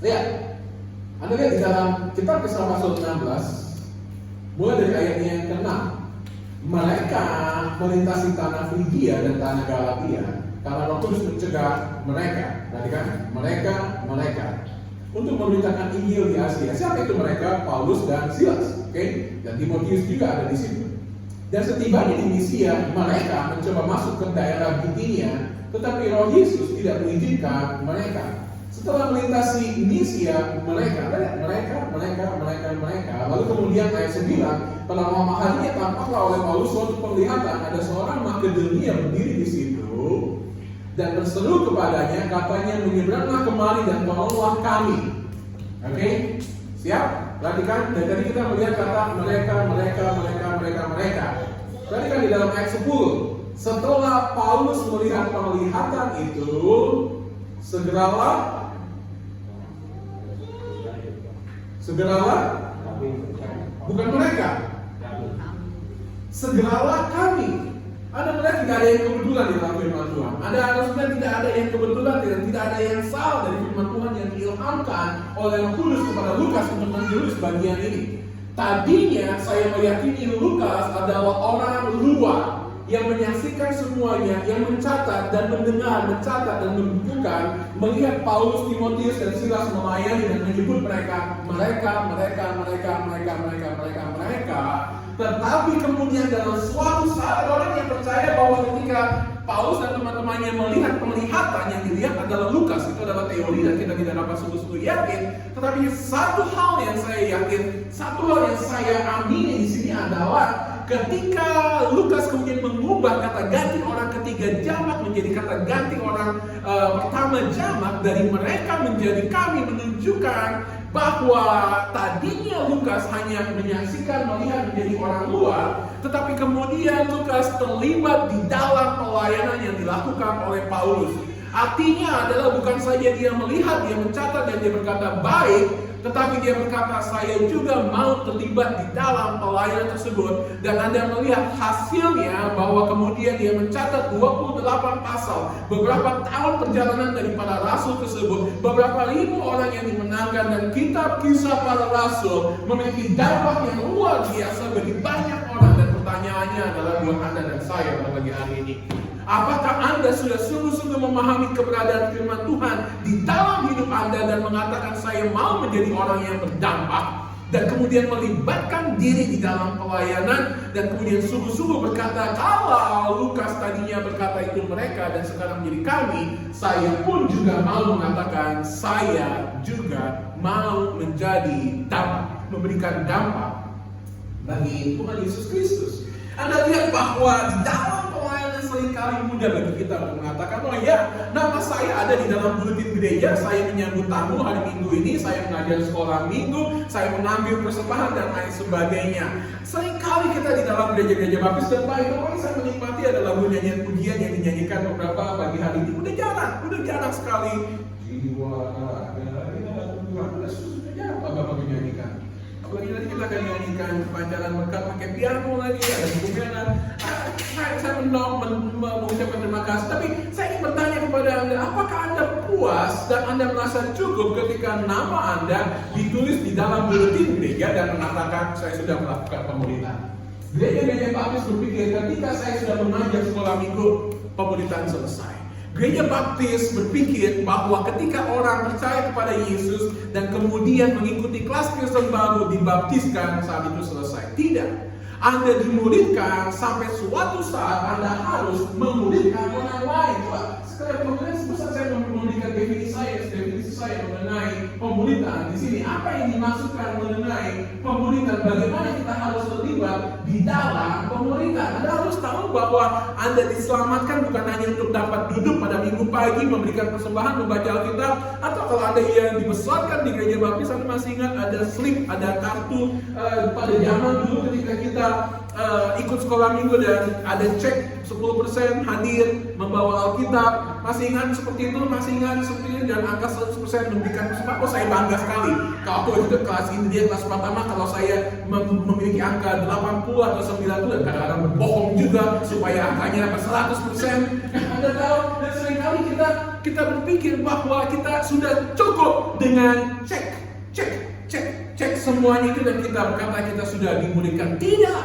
Lihat, Anda lihat di dalam kitab Kisah Rasul 16, mulai dari ayatnya yang ke-6. Mereka melintasi tanah Frigia dan tanah Galatia. Karena Roh Kudus mencegah mereka, perhatikan, mereka untuk memberitakan Injil di Asia. Siapa itu mereka? Paulus dan Silas, oke? Dan Timotius juga ada di situ. Dan setibanya di Misia, mereka mencoba masuk ke daerah Bitinia, tetapi Roh Yesus tidak mengizinkan mereka. Setelah melintasi Misia, mereka, lalu kemudian ayat 9, pada malam harinya tampaklah oleh Paulus suatu penglihatan, ada seorang Makedonia berdiri di situ dan berseru kepadanya, katanya, menyeberanglah kemari dan tolonglah kami. Oke? Siap? Perhatikan, dan tadi kita melihat kata mereka. Perhatikan di dalam ayat 10. Setelah Paulus melihat penglihatan itu, segeralah bukan mereka, segeralah kami. Anda melihat tidak ada yang kebetulan di dalam firman Tuhan. Anda harusnya tidak ada yang kebetulan dan tidak ada yang salah dari firman Tuhan yang diilhamkan oleh Roh Kudus kepada Lukas untuk menulis bagian ini. Tadinya saya meyakini Lukas adalah orang luar yang menyaksikan semuanya, yang mencatat dan mendengar, mencatat dan membukukan, melihat Paulus, Timotius dan Silas melayani dan menyebut mereka. Tetapi kemudian dalam suatu saat orang yang percaya bahwa ketika Paulus dan teman-temannya melihat penglihatan yang dilihat adalah Lukas, itu adalah teori dan kita tidak dapat sungguh-sungguh yakin. Tetapi satu hal yang saya yakin, satu hal yang saya amini di sini adalah ketika Lukas kemudian mengubah kata ganti orang ketiga jamak menjadi kata ganti orang pertama jamak, dari mereka menjadi kami, menunjukkan bahwa tadinya Lukas hanya menyaksikan, melihat menjadi orang luar, tetapi kemudian Lukas terlibat di dalam pelayanan yang dilakukan oleh Paulus. Artinya adalah bukan saja dia melihat, dia mencatat dan dia berkata baik, tetapi dia berkata saya juga mau terlibat di dalam pelayanan tersebut. Dan Anda melihat hasilnya bahwa kemudian dia mencatat 28 pasal, beberapa tahun perjalanan daripada rasul tersebut, beberapa ribu orang yang dimenangkan, dan kitab kisah para rasul memiliki dampak yang luar biasa bagi banyak orang. Dan pertanyaannya adalah buat Anda dan saya pada pagi hari ini, apakah Anda sudah sungguh-sungguh memahami keberadaan firman Tuhan di dalam hidup Anda dan mengatakan saya mau menjadi orang yang berdampak dan kemudian melibatkan diri di dalam pelayanan dan kemudian sungguh-sungguh berkata, kalau Lukas tadinya berkata itu mereka dan sekarang menjadi kami, saya pun juga mau mengatakan saya juga mau menjadi dampak, memberikan dampak bagi Tuhan Yesus Kristus. Anda lihat bahwa di dalam pelayanan seringkali mudah bagi kita untuk mengatakan, oh ya, nama saya ada di dalam buletin gereja, saya menyambut tamu hari Minggu ini, saya mengajar sekolah Minggu, saya mengambil persembahan dan lain sebagainya. Seringkali kita di dalam gereja-gereja baptis, dan baik, saya menikmati adalah nyanyian pujian yang dinyanyikan beberapa pagi hari ini. Udah jarang sekali. Jiwa ada sudah jarang Bapak menyanyikan. Apalagi nanti kita akan nyanyikan kepanjangan berkat pakai piano lagi, ada buku piano. Saya mengucapkan terima kasih. Tapi saya ingin bertanya kepada Anda, apakah Anda puas dan Anda merasa cukup ketika nama Anda ditulis di dalam buletin gereja dan mengatakan saya sudah melakukan pemuritan? Gereja-gereja baptis berpikir ketika saya sudah mengajar sekolah minggu, pemuritan selesai. Gereja baptis berpikir bahwa ketika orang percaya kepada Yesus dan kemudian mengikuti kelas Kristen baru, dibaptiskan, saat itu selesai. Tidak. Anda dimuridkan sampai suatu saat Anda harus memuridkan orang lain. Sekarang kemudian sebesar saya memberikan definisi saya mengenai pemuritan di sini. Apa yang dimaksudkan mengenai pemuritan? Bagaimana kita harus terlibat di dalam pemuritan? Anda harus tahu bahwa Anda diselamatkan bukan hanya untuk dapat duduk pada minggu pagi memberikan persembahan, membaca Alkitab, atau kalau Anda yang dibesarkan di gereja baptis, Anda masih ingat ada slip, ada kartu pada zaman dulu ketika kita ikut sekolah minggu dan ada cek 10% hadir membawa Alkitab. Masih ingat seperti itu? Masih ingat seperti itu? Dan angka 100% memberikan persembahan. Oh, saya bangga sekali. Kalau itu kelas ini dia kelas pertama, kalau saya memiliki angka 80 atau 90, dan kadang-kadang berbohong juga supaya angkanya dapat 100%. Anda tahu, dan seringkali kita berpikir bahwa kita sudah cukup dengan cek semuanya itu, dan kita berkata kita sudah dimulihkan. Tidak.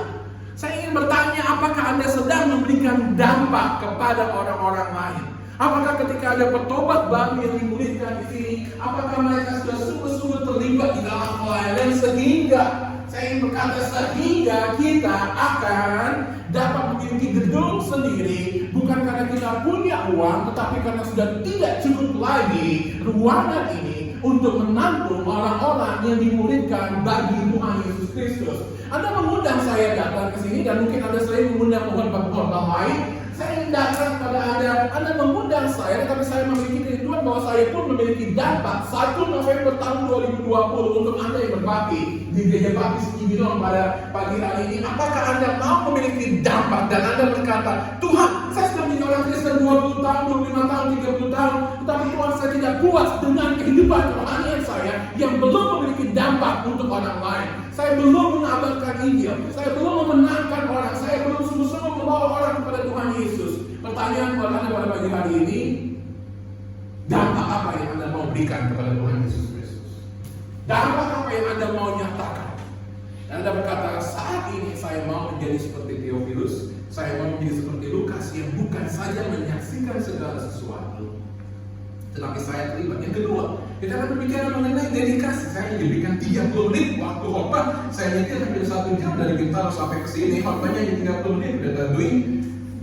Saya ingin bertanya, apakah Anda sedang memberikan dampak kepada orang-orang lain? Apakah ketika ada petobat baru yang dimulihkan di sini, apakah mereka sudah sungguh-sungguh terlibat di dalam pelayanan sehingga saya ingin berkata sehingga kita akan dapat memiliki gedung sendiri, bukan karena kita punya uang, tetapi karena sudah tidak cukup lagi ruangan ini untuk menampung orang-orang yang dimuridkan bagi Tuhan Yesus Kristus. Anda mengundang saya datang ke sini dan mungkin Anda sering mengundang pohon-pohon lain. Saya ingin datang kepada Anda mengundang saya, tapi saya memiliki kerinduan bahwa saya pun memiliki dampak 1 November tahun 2020 untuk Anda yang berbakti di Gereja Baptis Cibinong pada pagi hari ini. Apakah Anda mau memiliki dampak dan Anda berkata, Tuhan, saya sudah menjadi orang Kristen 20 tahun, 25 tahun, 30 tahun, tetapi Tuhan saya tidak puas dengan kehidupan kerohanian saya yang belum memiliki dampak untuk orang lain. Saya belum mengabarkan Injil, saya belum memenangkan orang, saya belum sungguh-sungguh membawa orang kepada Tuhan Yesus. Pertanyaan kepada Anda pada pagi hari ini, dampak apa yang Anda mau berikan kepada Tuhan Yesus Kristus? Dampak apa yang Anda mau nyatakan? Dan Anda berkata, saat ini saya mau menjadi seperti Theophilus, saya mau menjadi seperti Lukas yang bukan saja menyaksikan segala sesuatu, tetapi saya terlibat. Yang kedua, kita akan berbicara mengenai dedikasi. Saya diberikan 30 menit waktu khotbah. Saya nyetir hampir 1 jam dari Bintaro sampai ke sini. Khotbahnya hanya 30 menit. Udah tentuin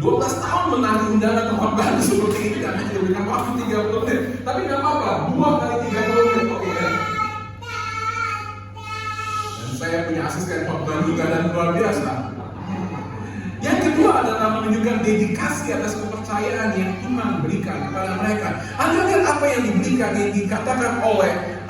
12 tahun menanti undangan khotbah seperti ini dan hanya diberikan waktu 30 menit. Tapi nggak apa-apa, 2 kali 30 menit oke kan? Dan saya punya asisten khotbah juga dan luar biasa. Yang kedua adalah menunjukkan dedikasi atas kepercayaan yang Tuhan berikan kepada mereka. Anda lihat apa yang diberikan, yang dikatakan oleh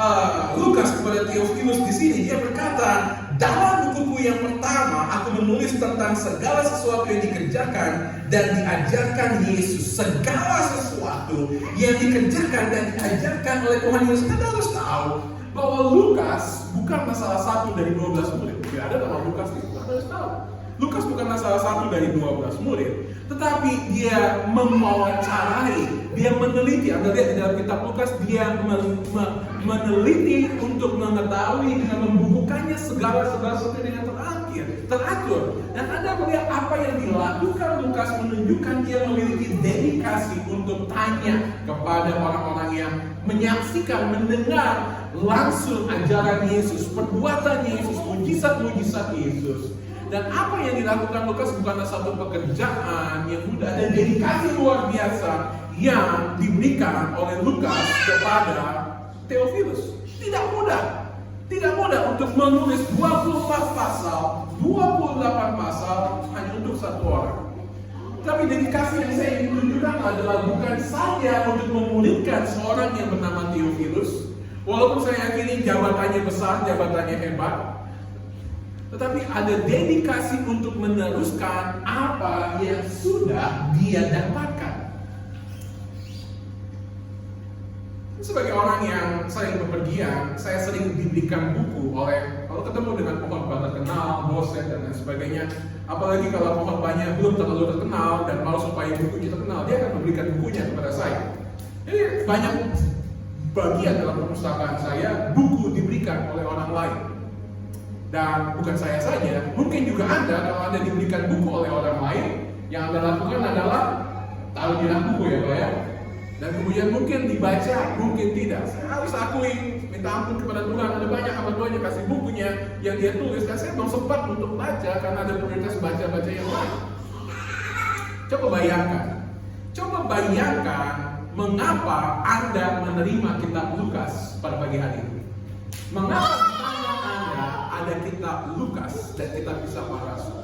Lukas kepada Theophilus di sini. Dia berkata, dalam bukuku yang pertama, aku menulis tentang segala sesuatu yang dikerjakan dan diajarkan Yesus. Segala sesuatu yang dikerjakan dan diajarkan oleh Tuhan Yesus. Anda harus tahu bahwa Lukas bukanlah salah satu dari 12 murid. Tidak ada nama Lukas di situ. Anda harus tahu. Lukas bukanlah salah satu dari 12 murid, tetapi dia mewawancarai, dia meneliti. Anda lihat di dalam kitab Lukas, dia meneliti untuk mengetahui dan membukukannya segala sesuatu dengan teratur. Dan Anda melihat apa yang dilakukan Lukas menunjukkan dia memiliki dedikasi untuk tanya kepada orang-orang yang menyaksikan, mendengar langsung ajaran Yesus, perbuatan Yesus, mujizat-mujizat Yesus. Dan apa yang dilakukan Lukas bukanlah satu pekerjaan yang mudah, dan dedikasi luar biasa yang diberikan oleh Lukas kepada Theophilus. Tidak mudah untuk menulis 24 pasal, 28 pasal hanya untuk satu orang. Tapi dedikasi yang saya ingin tunjukkan adalah bukan saja untuk memulihkan seorang yang bernama Theophilus, walaupun saya yakini jabatannya besar, jabatannya hebat, tetapi ada dedikasi untuk meneruskan apa yang sudah dia dapatkan. Sebagai orang yang sering bepergian, saya sering diberikan buku oleh, kalau ketemu dengan pohon terkenal, dosen dan lain sebagainya. Apalagi kalau pohon banyak belum terlalu terkenal dan mau supaya bukunya terkenal, dia akan memberikan bukunya kepada saya. Jadi banyak bagian dalam perpustakaan saya, buku diberikan oleh orang lain. Dan bukan saya saja, mungkin juga Anda, kalau Anda diberikan buku oleh orang lain, yang Anda lakukan adalah taruh di rak buku ya Pak ya. Dan kemudian mungkin dibaca, mungkin tidak. Saya harus akui, minta ampun kepada Tuhan, ada banyak hamba Tuhan yang kasih bukunya yang dia tulis, dan saya belum sempat untuk baca karena ada prioritas baca-baca yang lain. Coba bayangkan mengapa Anda menerima kitab Lukas pada pagi hari ini. Mengapa ada kitab Lukas dan kitab Kisah Para Rasul.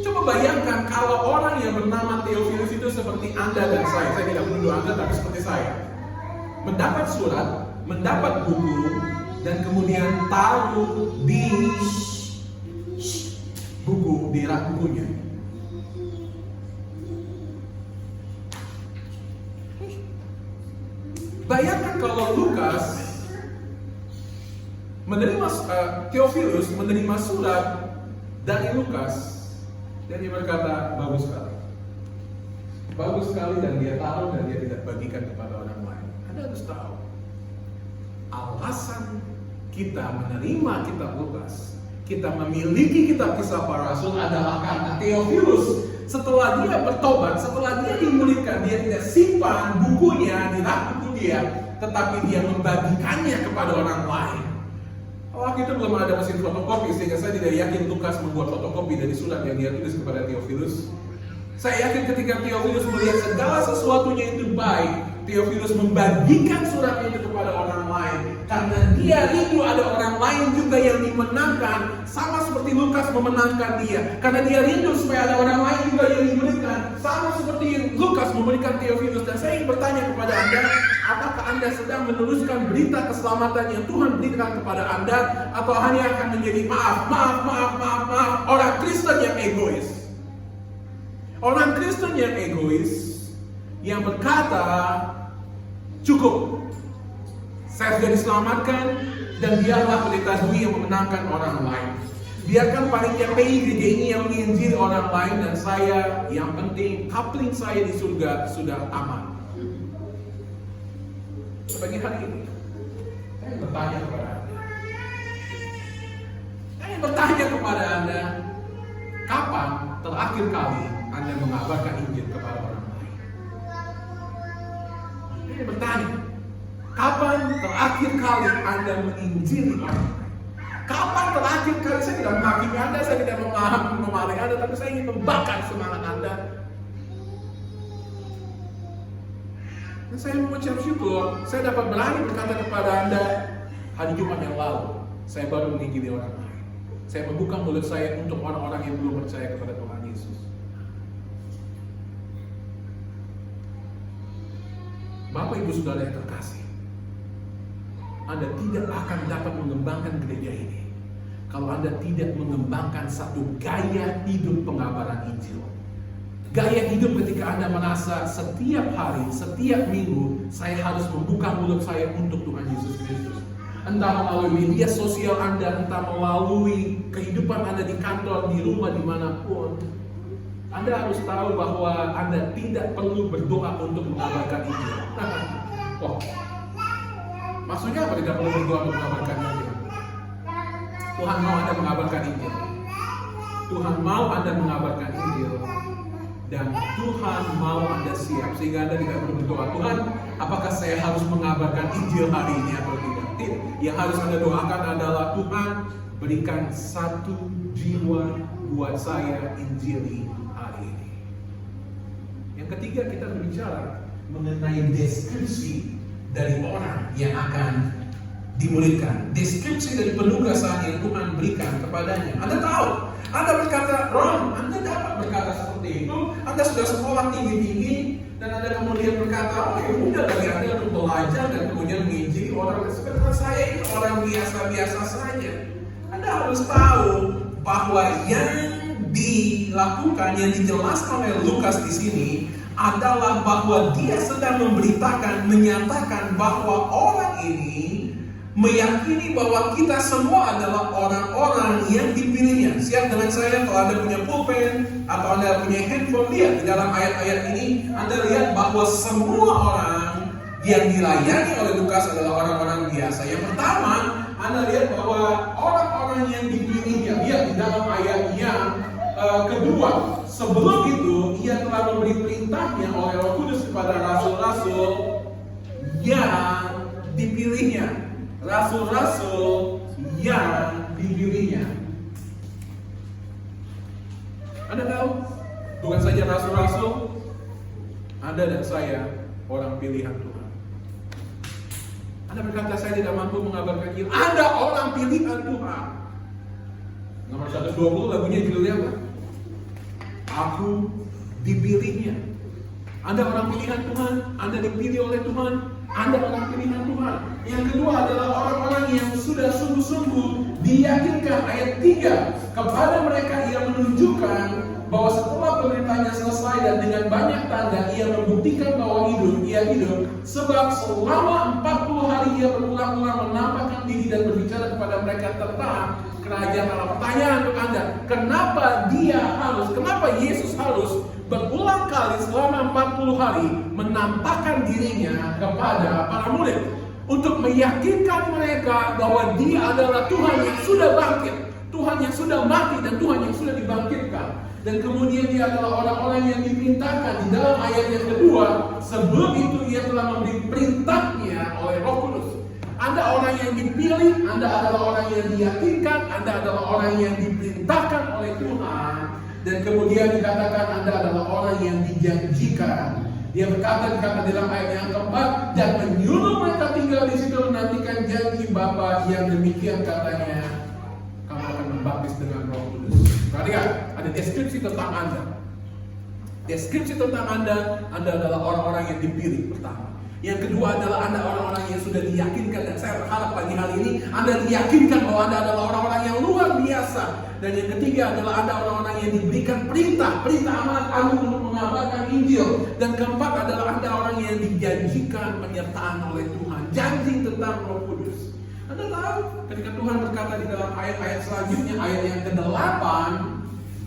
Coba bayangkan kalau orang yang bernama Theophilus itu seperti Anda dan saya tidak menuduh Anda tapi seperti saya, mendapat surat, mendapat buku, dan kemudian taruh di buku, di rak bukunya. Bayangkan kalau Lukas menerima Theophilus menerima surat dari Lukas dan dia berkata bagus sekali dan dia tahu dan dia tidak bagikan kepada orang lain. Anda harus tahu alasan kita menerima kitab Lukas, kita memiliki kitab Kisah Para Rasul adalah karena Theophilus setelah dia bertobat, setelah dia dimulihkan, dia tidak simpan bukunya di rak buku dia, tetapi dia membagikannya kepada orang lain. Waktu itu belum ada mesin fotokopi, sehingga saya tidak yakin Lukas membuat fotokopi dari surat yang dia tulis kepada Theophilus. Saya yakin ketika Theophilus melihat segala sesuatunya itu baik, Theophilus membagikan surat itu kepada orang lain. Karena dia rindu ada orang lain juga yang dimenangkan, sama seperti Lukas memenangkan dia. Karena dia rindu supaya ada orang lain juga yang diberikan, sama seperti Lukas memberikan Theophilus. Dan saya ingin bertanya kepada Anda, apakah Anda sedang meneruskan berita keselamatan yang Tuhan berikan kepada Anda, atau hanya akan menjadi maaf orang Kristen yang egois? Orang Kristen yang egois, yang berkata, cukup, saya sudah diselamatkan, dan biarlah pendeta Dwi yang memenangkan orang lain. Biarkan panitia PI gereja ini yang menginjil orang lain, dan saya, yang penting, coupling saya di surga sudah aman. Pagi hari ini, saya bertanya kepada Anda. Saya bertanya kepada Anda, kapan terakhir kali Anda mengabarkan Injil kepada orang lain? Saya bertanya, kapan terakhir kali Anda menginjili orang lain? Kapan terakhir kali, saya tidak menghakimi Anda, saya tidak memarahi Anda, tapi saya ingin membakar semangat Anda. Dan saya mengucap syukur, saya dapat berani berkata kepada Anda, hari Jumat yang lalu, saya baru menginjili orang lain. Saya membuka mulut saya untuk orang-orang yang belum percaya kepada Tuhan Yesus. Bapak Ibu Saudara yang terkasih, Anda tidak akan dapat mengembangkan gereja ini kalau Anda tidak mengembangkan satu gaya hidup pengabaran Injil. Gaya hidup ketika Anda merasa setiap hari, setiap minggu, saya harus membuka mulut saya untuk Tuhan Yesus Kristus. Entah melalui media sosial Anda, entah melalui kehidupan Anda di kantor, di rumah, dimanapun. Anda harus tahu bahwa Anda tidak perlu berdoa untuk mengabarkan Injil. Oh, maksudnya apa tidak perlu berdoa untuk mengabarkan Injil? Tuhan mau Anda mengabarkan Injil. Tuhan mau Anda mengabarkan Injil. Dan Tuhan mau Anda siap sehingga Anda tidak perlu berdoa, Tuhan, apakah saya harus mengabarkan Injil hari ini atau tidak? Yang harus Anda doakan adalah, Tuhan, berikan satu jiwa buat saya Injili hari ini. Yang ketiga, kita berbicara mengenai deskripsi dari orang yang akan dimulihkan. Deskripsi dari penugasan yang Tuhan berikan kepadanya. Anda tahu, Anda berkata, Ron, Anda dapat berkata seperti itu. Anda sudah sekolah tinggi-tinggi, dan Anda kemudian berkata, oh ya udah bagi Anda untuk belajar dan kemudian menginjili orang. Sebenarnya saya ini orang biasa-biasa saja. Anda harus tahu bahwa yang dilakukan, yang dijelaskan oleh Lukas di sini adalah bahwa dia sedang memberitakan, menyatakan bahwa orang ini meyakini bahwa kita semua adalah orang-orang yang dipilihnya. Siap dengan saya kalau Anda punya pulpen atau Anda punya handphone, lihat di dalam ayat-ayat ini Anda lihat bahwa semua orang yang dilayani oleh Lukas adalah orang-orang biasa. Yang pertama, Anda lihat bahwa orang-orang yang dipilihnya, lihat di dalam ayat yang kedua. Sebelum itu, ia telah memberi perintahnya oleh Roh Kudus kepada rasul-rasul yang dipilihnya. Rasul-rasul yang dipilihnya. Anda tahu, bukan saja rasul-rasul, Anda dan saya orang pilihan Tuhan. Anda berkata, saya tidak mampu mengabarkan Injil. Anda orang pilihan Tuhan. Nomor 120 lagunya judulnya apa? Aku dipilihnya. Anda orang pilihan Tuhan, Anda dipilih oleh Tuhan, Anda orang pilihan Tuhan. Yang kedua adalah orang-orang yang sudah sungguh-sungguh diyakinkan, ayat 3, kepada mereka ia menunjukkan bahwa setelah pemerintahnya selesai dan dengan banyak tanda ia membuktikan bahwa ia hidup, sebab selama 40 hari ia berulang-ulang menampakkan diri dan berbicara kepada mereka tentang kerajaan Allah. Pertanyaan untuk Anda, kenapa Yesus harus berulang kali selama 40 hari menampakkan dirinya kepada para murid untuk meyakinkan mereka bahwa dia adalah Tuhan yang sudah bangkit, Tuhan yang sudah mati dan Tuhan yang sudah dibangkitkan. Dan kemudian dia adalah orang-orang yang diperintahkan di dalam ayat yang kedua. Sebelum itu ia telah memberi perintahnya oleh Roh Kudus. Anda orang yang dipilih, Anda adalah orang yang diyakinkan, Anda adalah orang yang diperintahkan oleh Tuhan. Dan kemudian dikatakan Anda adalah orang yang dijanjikan. Dia berkata dalam ayat yang keempat, dan menyuruh mereka tinggal di situ menantikan janji Bapa yang demikian katanya, kamu akan membaptis dengan Roh Kudus. Perhatikan, ada deskripsi tentang Anda. Deskripsi tentang Anda adalah orang-orang yang dipilih pertama. Yang kedua adalah Anda orang-orang yang sudah diyakinkan, dan saya berharap pagi hari ini Anda diyakinkan bahwa Anda adalah orang-orang yang luar biasa. Dan yang ketiga adalah Anda orang-orang yang diberikan perintah amanat agung untuk mengabarkan Injil. Dan keempat adalah Anda orang yang dijanjikan penyertaan oleh Tuhan, janji tentang Roh Kudus. Anda tahu ketika Tuhan berkata di dalam ayat-ayat selanjutnya, ayat yang ke-8,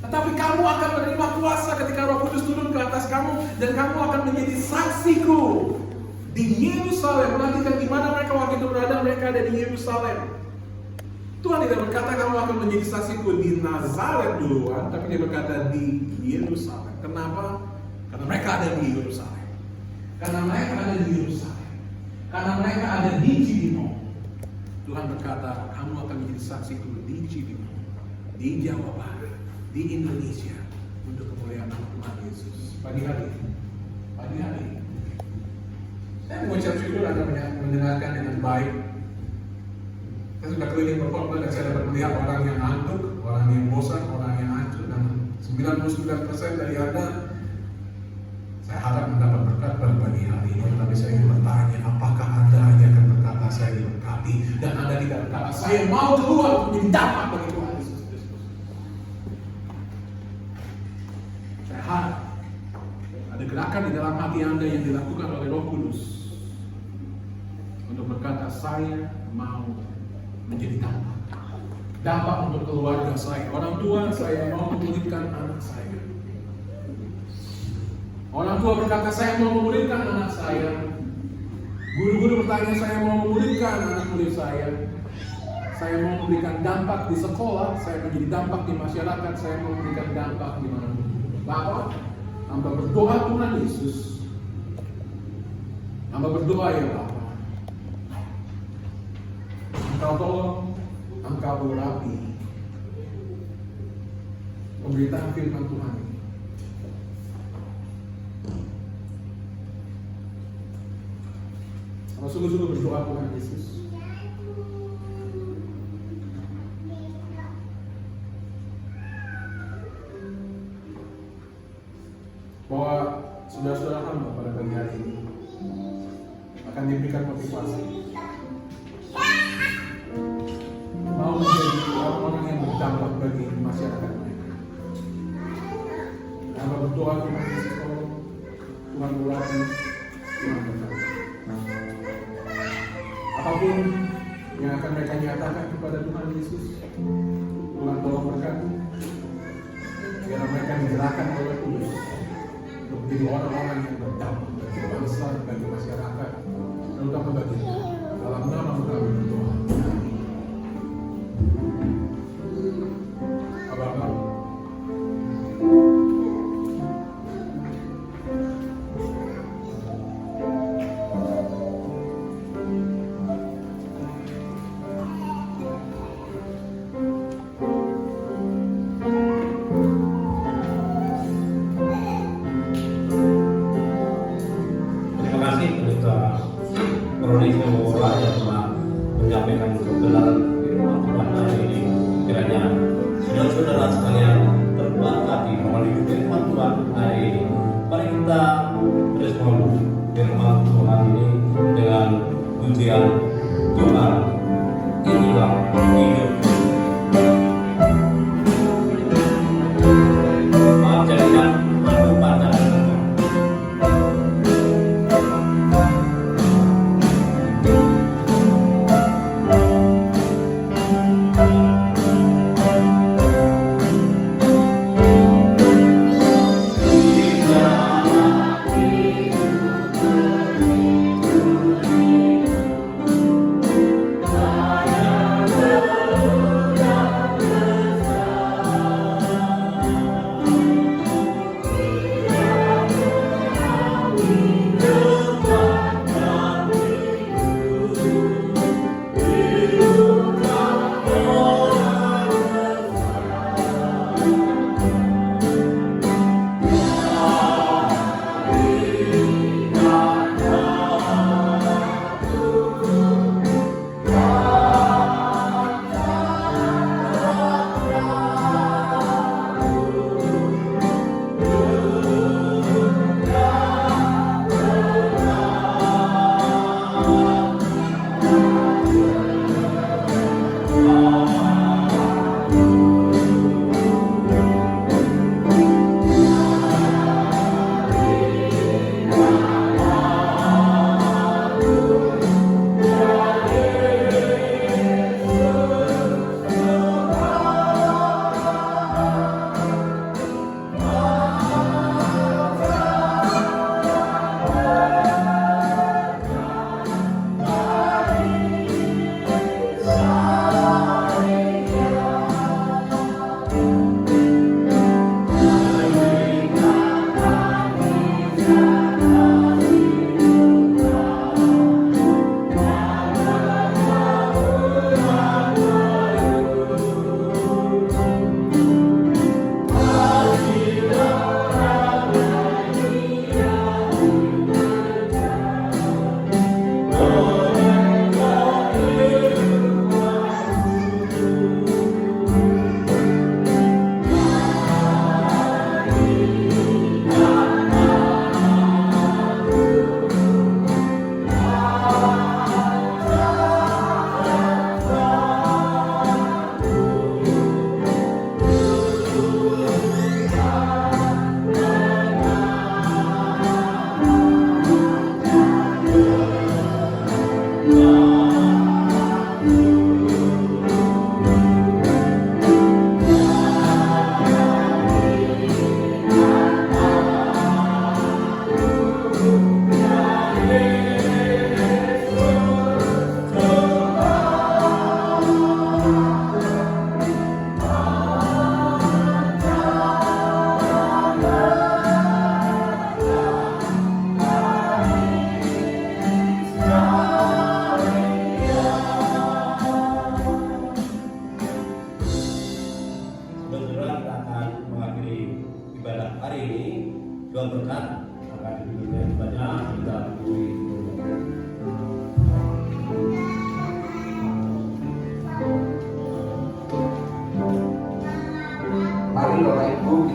tetapi kamu akan menerima kuasa ketika Roh Kudus turun ke atas kamu, dan kamu akan menjadi saksiku di Yerusalem. Perhatikan di mana mereka waktu itu berada, mereka ada di Yerusalem. Tuhan tidak berkata kamu akan menjadi saksiku di Nazaret duluan, tapi dia berkata di Yerusalem. Kenapa? Karena mereka ada di Yerusalem. Karena mereka ada di Yerusalem. Karena mereka ada di Cibinong. Tuhan berkata kamu akan menjadi saksiku di Cibinong, di Jawa Barat, di Indonesia, untuk kemuliaan nama Tuhan Yesus. Pagi hari, saya mengucap syukur Anda mendengarkan dengan baik. Saya sudah keliling berkhotbah dan saya dapat melihat orang yang ngantuk, orang yang bosan, orang yang hancur, dan 99% dari Anda saya harap mendapat berkat pada pagi hari ini. Tapi saya ingin bertanya, apakah Anda hanya akan berkata saya diberkati, dan Anda tidak berkata saya mau keluar menjadi dampak bagi Tuhan Yesus Kristus? Saya harap ada gerakan di dalam hati Anda yang dilakukan oleh Roh Kudus untuk berkata saya mau menjadi dampak untuk keluarga saya. Orang tua saya mau memulihkan anak saya. Orang tua berkata saya mau memulihkan anak saya. Guru-guru bertanya saya mau memulihkan anak murid saya. Saya mau memberikan dampak di sekolah, saya menjadi dampak di masyarakat, saya mau memberikan dampak di mana-mana. Bapak, hamba berdoa Tuhan Yesus. Hamba berdoa ya Bapak. Engkau tolong, Engkau urapi pemberitaan firman Tuhan ini. Kalau sungguh-sungguh berdoa Tuhan Yesus, bahwa saudara-saudara hamba pada pagi hari ini akan diberikan motivasi mau menjadi orang-orang yang berdampak bagi masyarakat mereka. Hamba berdoa Tuhan Yesus, tolong Tuhan urapi, Tuhan berkati. Apapun yang akan mereka nyatakan kepada Tuhan Yesus, Tuhan tolong berkati. Biar mereka digerakkan oleh Kudus untuk menjadi orang-orang yang berdampak bagi bangsa, bagi masyarakat, terutama bagi kita. Dalam nama kami berdoa. Bapak, menyampaikan kebenaran firman Tuhan hari ini. Kiranya saudara-saudara sekalian terbuat hati melalui firman Tuhan hari ini. Mari kita respon firman Tuhan ini dengan pujian Tuhan. Inilah hidup. Jadikan aku pada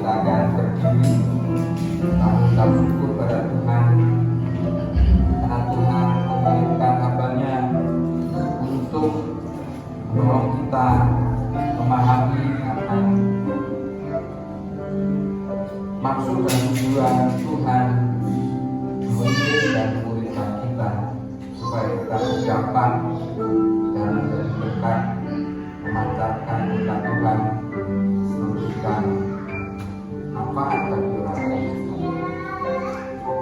kita akan berdiri mengucap syukur pada Tuhan karena Tuhan mengirimkan hamba-Nya untuk menolong kita memahami akan maksud dan tujuan Tuhan mengirim dan memulihkan kita supaya kita dapat dan menjadi berkat memancarkan berkat Tuhan, memberikan manfaat bagi orang lain.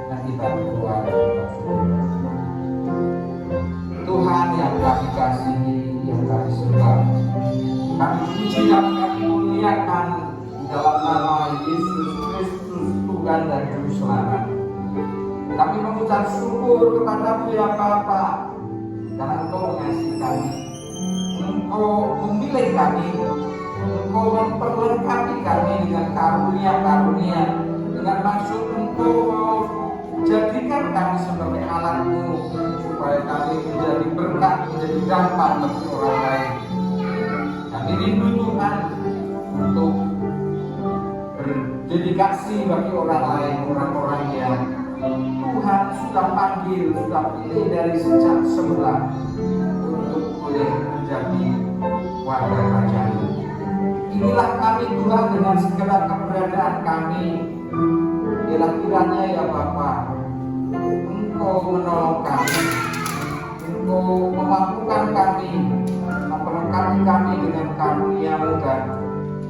Dan kita berdoa dan bersyukur. Tuhan yang kami kasihi, yang kami sembah, kami puji dan kami muliakan dalam nama Yesus Kristus, Tuhan dan Juru Selamat. Kami mengucap syukur kepadamu ya Bapa, karena Engkau mengasihi kami, Engkau memilih kami, Engkau memperlengkapi kami dengan karunia-karunia, dengan maksud Engkau jadikan kami sebagai alat-Mu supaya kami menjadi berkat, menjadi dampak bagi orang lain. Kami rindu Tuhan untuk berdedikasi bagi orang lain, orang-orang yang Tuhan sudah panggil, sudah pilih dari sejak semula untuk boleh menjadi warga kerajaan. Inilah kami Tuhan dengan segala keberadaan kami. Bila kiranya ya Bapa, Engkau menolong kami, Engkau memampukan kami, memperlengkapi kami dengan karunia-Mu dan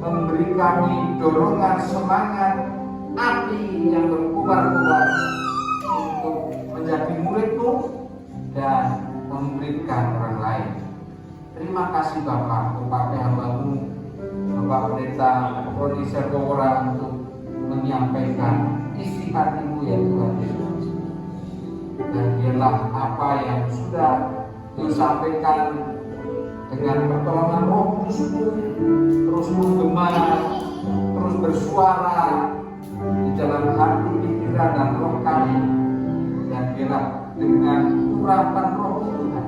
memberi kami dorongan semangat api yang berkobar-kobar untuk menjadi murid-Mu dan memberikan orang lain. Terima kasih Bapak, kepada hamba-Mu Bapak Pendeta Roni Sergowora untuk menyampaikan isi hati-Mu ya Tuhan Yesus. Dan biarlah apa yang sudah disampaikan dengan pertolongan Roh Kudus-Mu terus menggema, terus bersuara di dalam hati, pikiran dan roh kami. Dan biarlah dengan urapan Roh Tuhan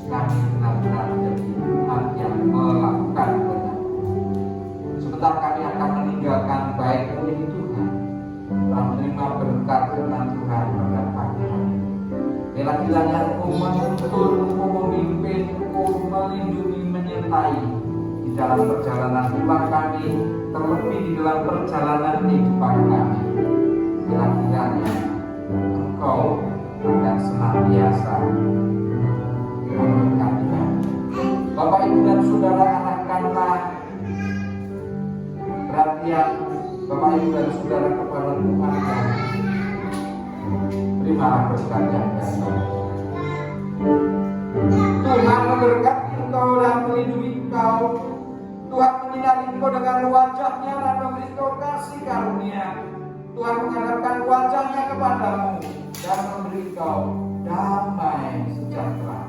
kami benar-benar menjadi umat yang melakukan benar. Sebentar kami akan meninggalkan baik-Mu ini Tuhan, dan menerima berkat firman Tuhan pada pagi hari. Biarlah kiranya Engkau menuntun, Engkau memimpin, Engkau melindungi, menyertai di dalam perjalanan pulang kami, terlebih di dalam perjalanan kehidupan kami. Biarlah kiranya Engkau akan senantiasa memberkati kami. Bapak, Ibu dan Saudara, arahkanlah perhatian Bapak, Ibu dan Saudara kepada Tuhan dan terimalah berkat yang dasar. Tuhan memberkati engkau dan melindungi engkau. Tuhan menyinari engkau dengan wajah-Nya dan memberi engkau kasih karunia. Tuhan menghadapkan wajah-Nya kepadamu dan memberi engkau damai sejahtera.